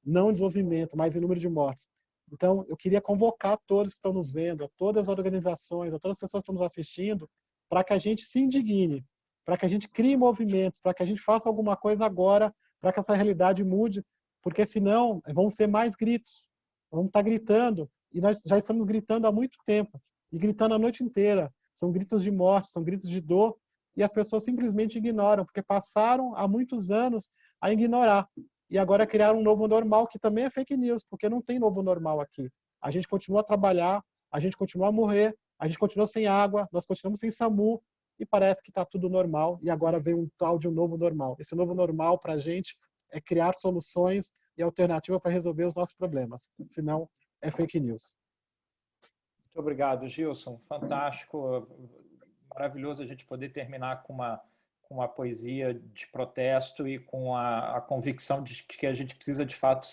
não em desenvolvimento, mas em número de mortes. Então, eu queria convocar todos que estão nos vendo, a todas as organizações, a todas as pessoas que estão nos assistindo, para que a gente se indigne, para que a gente crie movimentos, para que a gente faça alguma coisa agora, para que essa realidade mude, porque senão vão ser mais gritos. Vamos estar gritando, e nós já estamos gritando há muito tempo, e gritando a noite inteira. São gritos de morte, são gritos de dor, e as pessoas simplesmente ignoram, porque passaram há muitos anos a ignorar. E agora criaram um novo normal, que também é fake news, porque não tem novo normal aqui. A gente continua a trabalhar, a gente continua a morrer, a gente continua sem água, nós continuamos sem SAMU, e parece que está tudo normal, e agora vem um tal de um novo normal. Esse novo normal, para a gente, é criar soluções e alternativa para resolver os nossos problemas. Senão, é fake news. Muito obrigado, Gilson. Fantástico. Maravilhoso a gente poder terminar com uma poesia de protesto e com a convicção de que a gente precisa, de fato,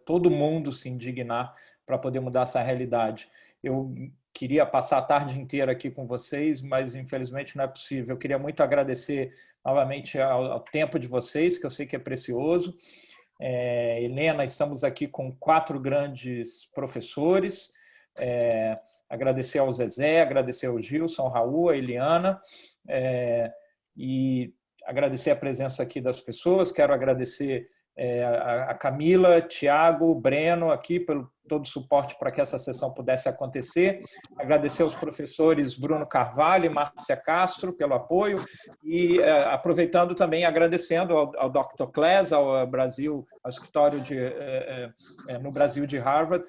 todo mundo se indignar para poder mudar essa realidade. Eu queria passar a tarde inteira aqui com vocês, mas infelizmente não é possível. Eu queria muito agradecer novamente ao tempo de vocês, que eu sei que é precioso. Helena, estamos aqui com 4 grandes professores. Agradecer ao Zezé, agradecer ao Gilson, ao Raul, a Eliana, e agradecer a presença aqui das pessoas. Quero agradecer a Camila, Tiago, Breno aqui pelo todo o suporte para que essa sessão pudesse acontecer. Agradecer aos professores Bruno Carvalho e Márcia Castro pelo apoio e aproveitando também agradecendo ao Dr. Claes, ao escritório no Brasil de Harvard,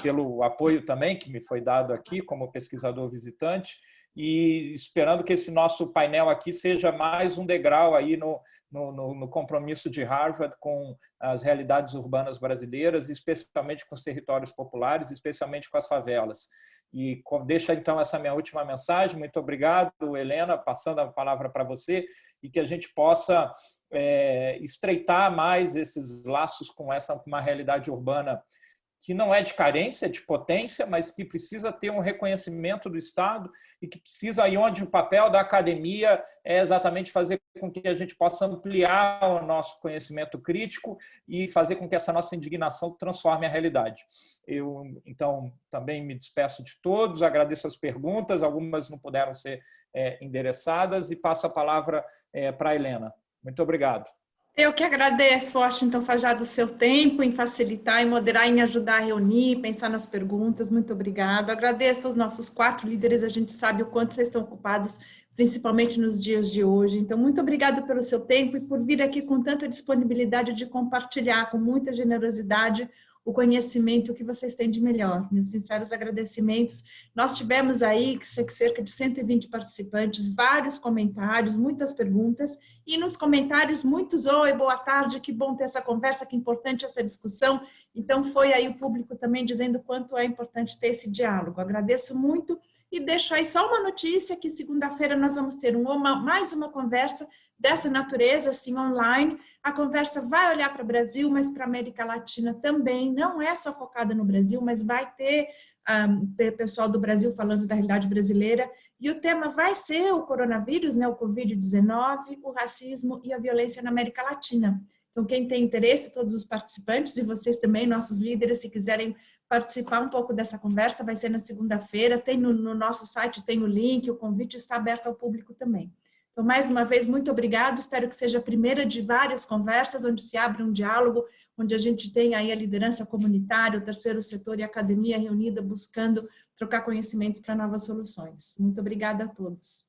pelo apoio também que me foi dado aqui como pesquisador visitante, e esperando que esse nosso painel aqui seja mais um degrau aí no compromisso de Harvard com as realidades urbanas brasileiras, especialmente com os territórios populares, especialmente com as favelas. E deixa então essa minha última mensagem. Muito obrigado, Helena, passando a palavra para você, e que a gente possa estreitar mais esses laços com uma realidade urbana que não é de carência, é de potência, mas que precisa ter um reconhecimento do Estado e que precisa, aí onde o papel da academia é exatamente fazer com que a gente possa ampliar o nosso conhecimento crítico e fazer com que essa nossa indignação transforme a realidade. Eu, então, também me despeço de todos, agradeço as perguntas, algumas não puderam ser endereçadas, e passo a palavra para a Helena. Muito obrigado. Eu que agradeço, Washington Fajardo, o seu tempo em facilitar, em moderar, em ajudar a reunir, pensar nas perguntas. Muito obrigado. Agradeço aos nossos 4 líderes, a gente sabe o quanto vocês estão ocupados, principalmente nos dias de hoje. Então, muito obrigado pelo seu tempo e por vir aqui com tanta disponibilidade de compartilhar com muita generosidade o conhecimento que vocês têm de melhor. Meus sinceros agradecimentos. Nós tivemos aí cerca de 120 participantes, vários comentários, muitas perguntas, e nos comentários muitos oi, boa tarde, que bom ter essa conversa, que importante essa discussão. Então foi aí o público também dizendo o quanto é importante ter esse diálogo. Agradeço muito e deixo aí só uma notícia que segunda-feira nós vamos ter mais uma conversa dessa natureza, assim, online. A conversa vai olhar para o Brasil, mas para a América Latina também, não é só focada no Brasil, mas vai ter pessoal do Brasil falando da realidade brasileira, e o tema vai ser o coronavírus, né, o Covid-19, o racismo e a violência na América Latina. Então, quem tem interesse, todos os participantes, e vocês também, nossos líderes, se quiserem participar um pouco dessa conversa, vai ser na segunda-feira, tem no nosso site, tem o link, o convite está aberto ao público também. Então, mais uma vez, muito obrigado, espero que seja a primeira de várias conversas, onde se abre um diálogo, onde a gente tem aí a liderança comunitária, o terceiro setor e a academia reunida, buscando trocar conhecimentos para novas soluções. Muito obrigada a todos.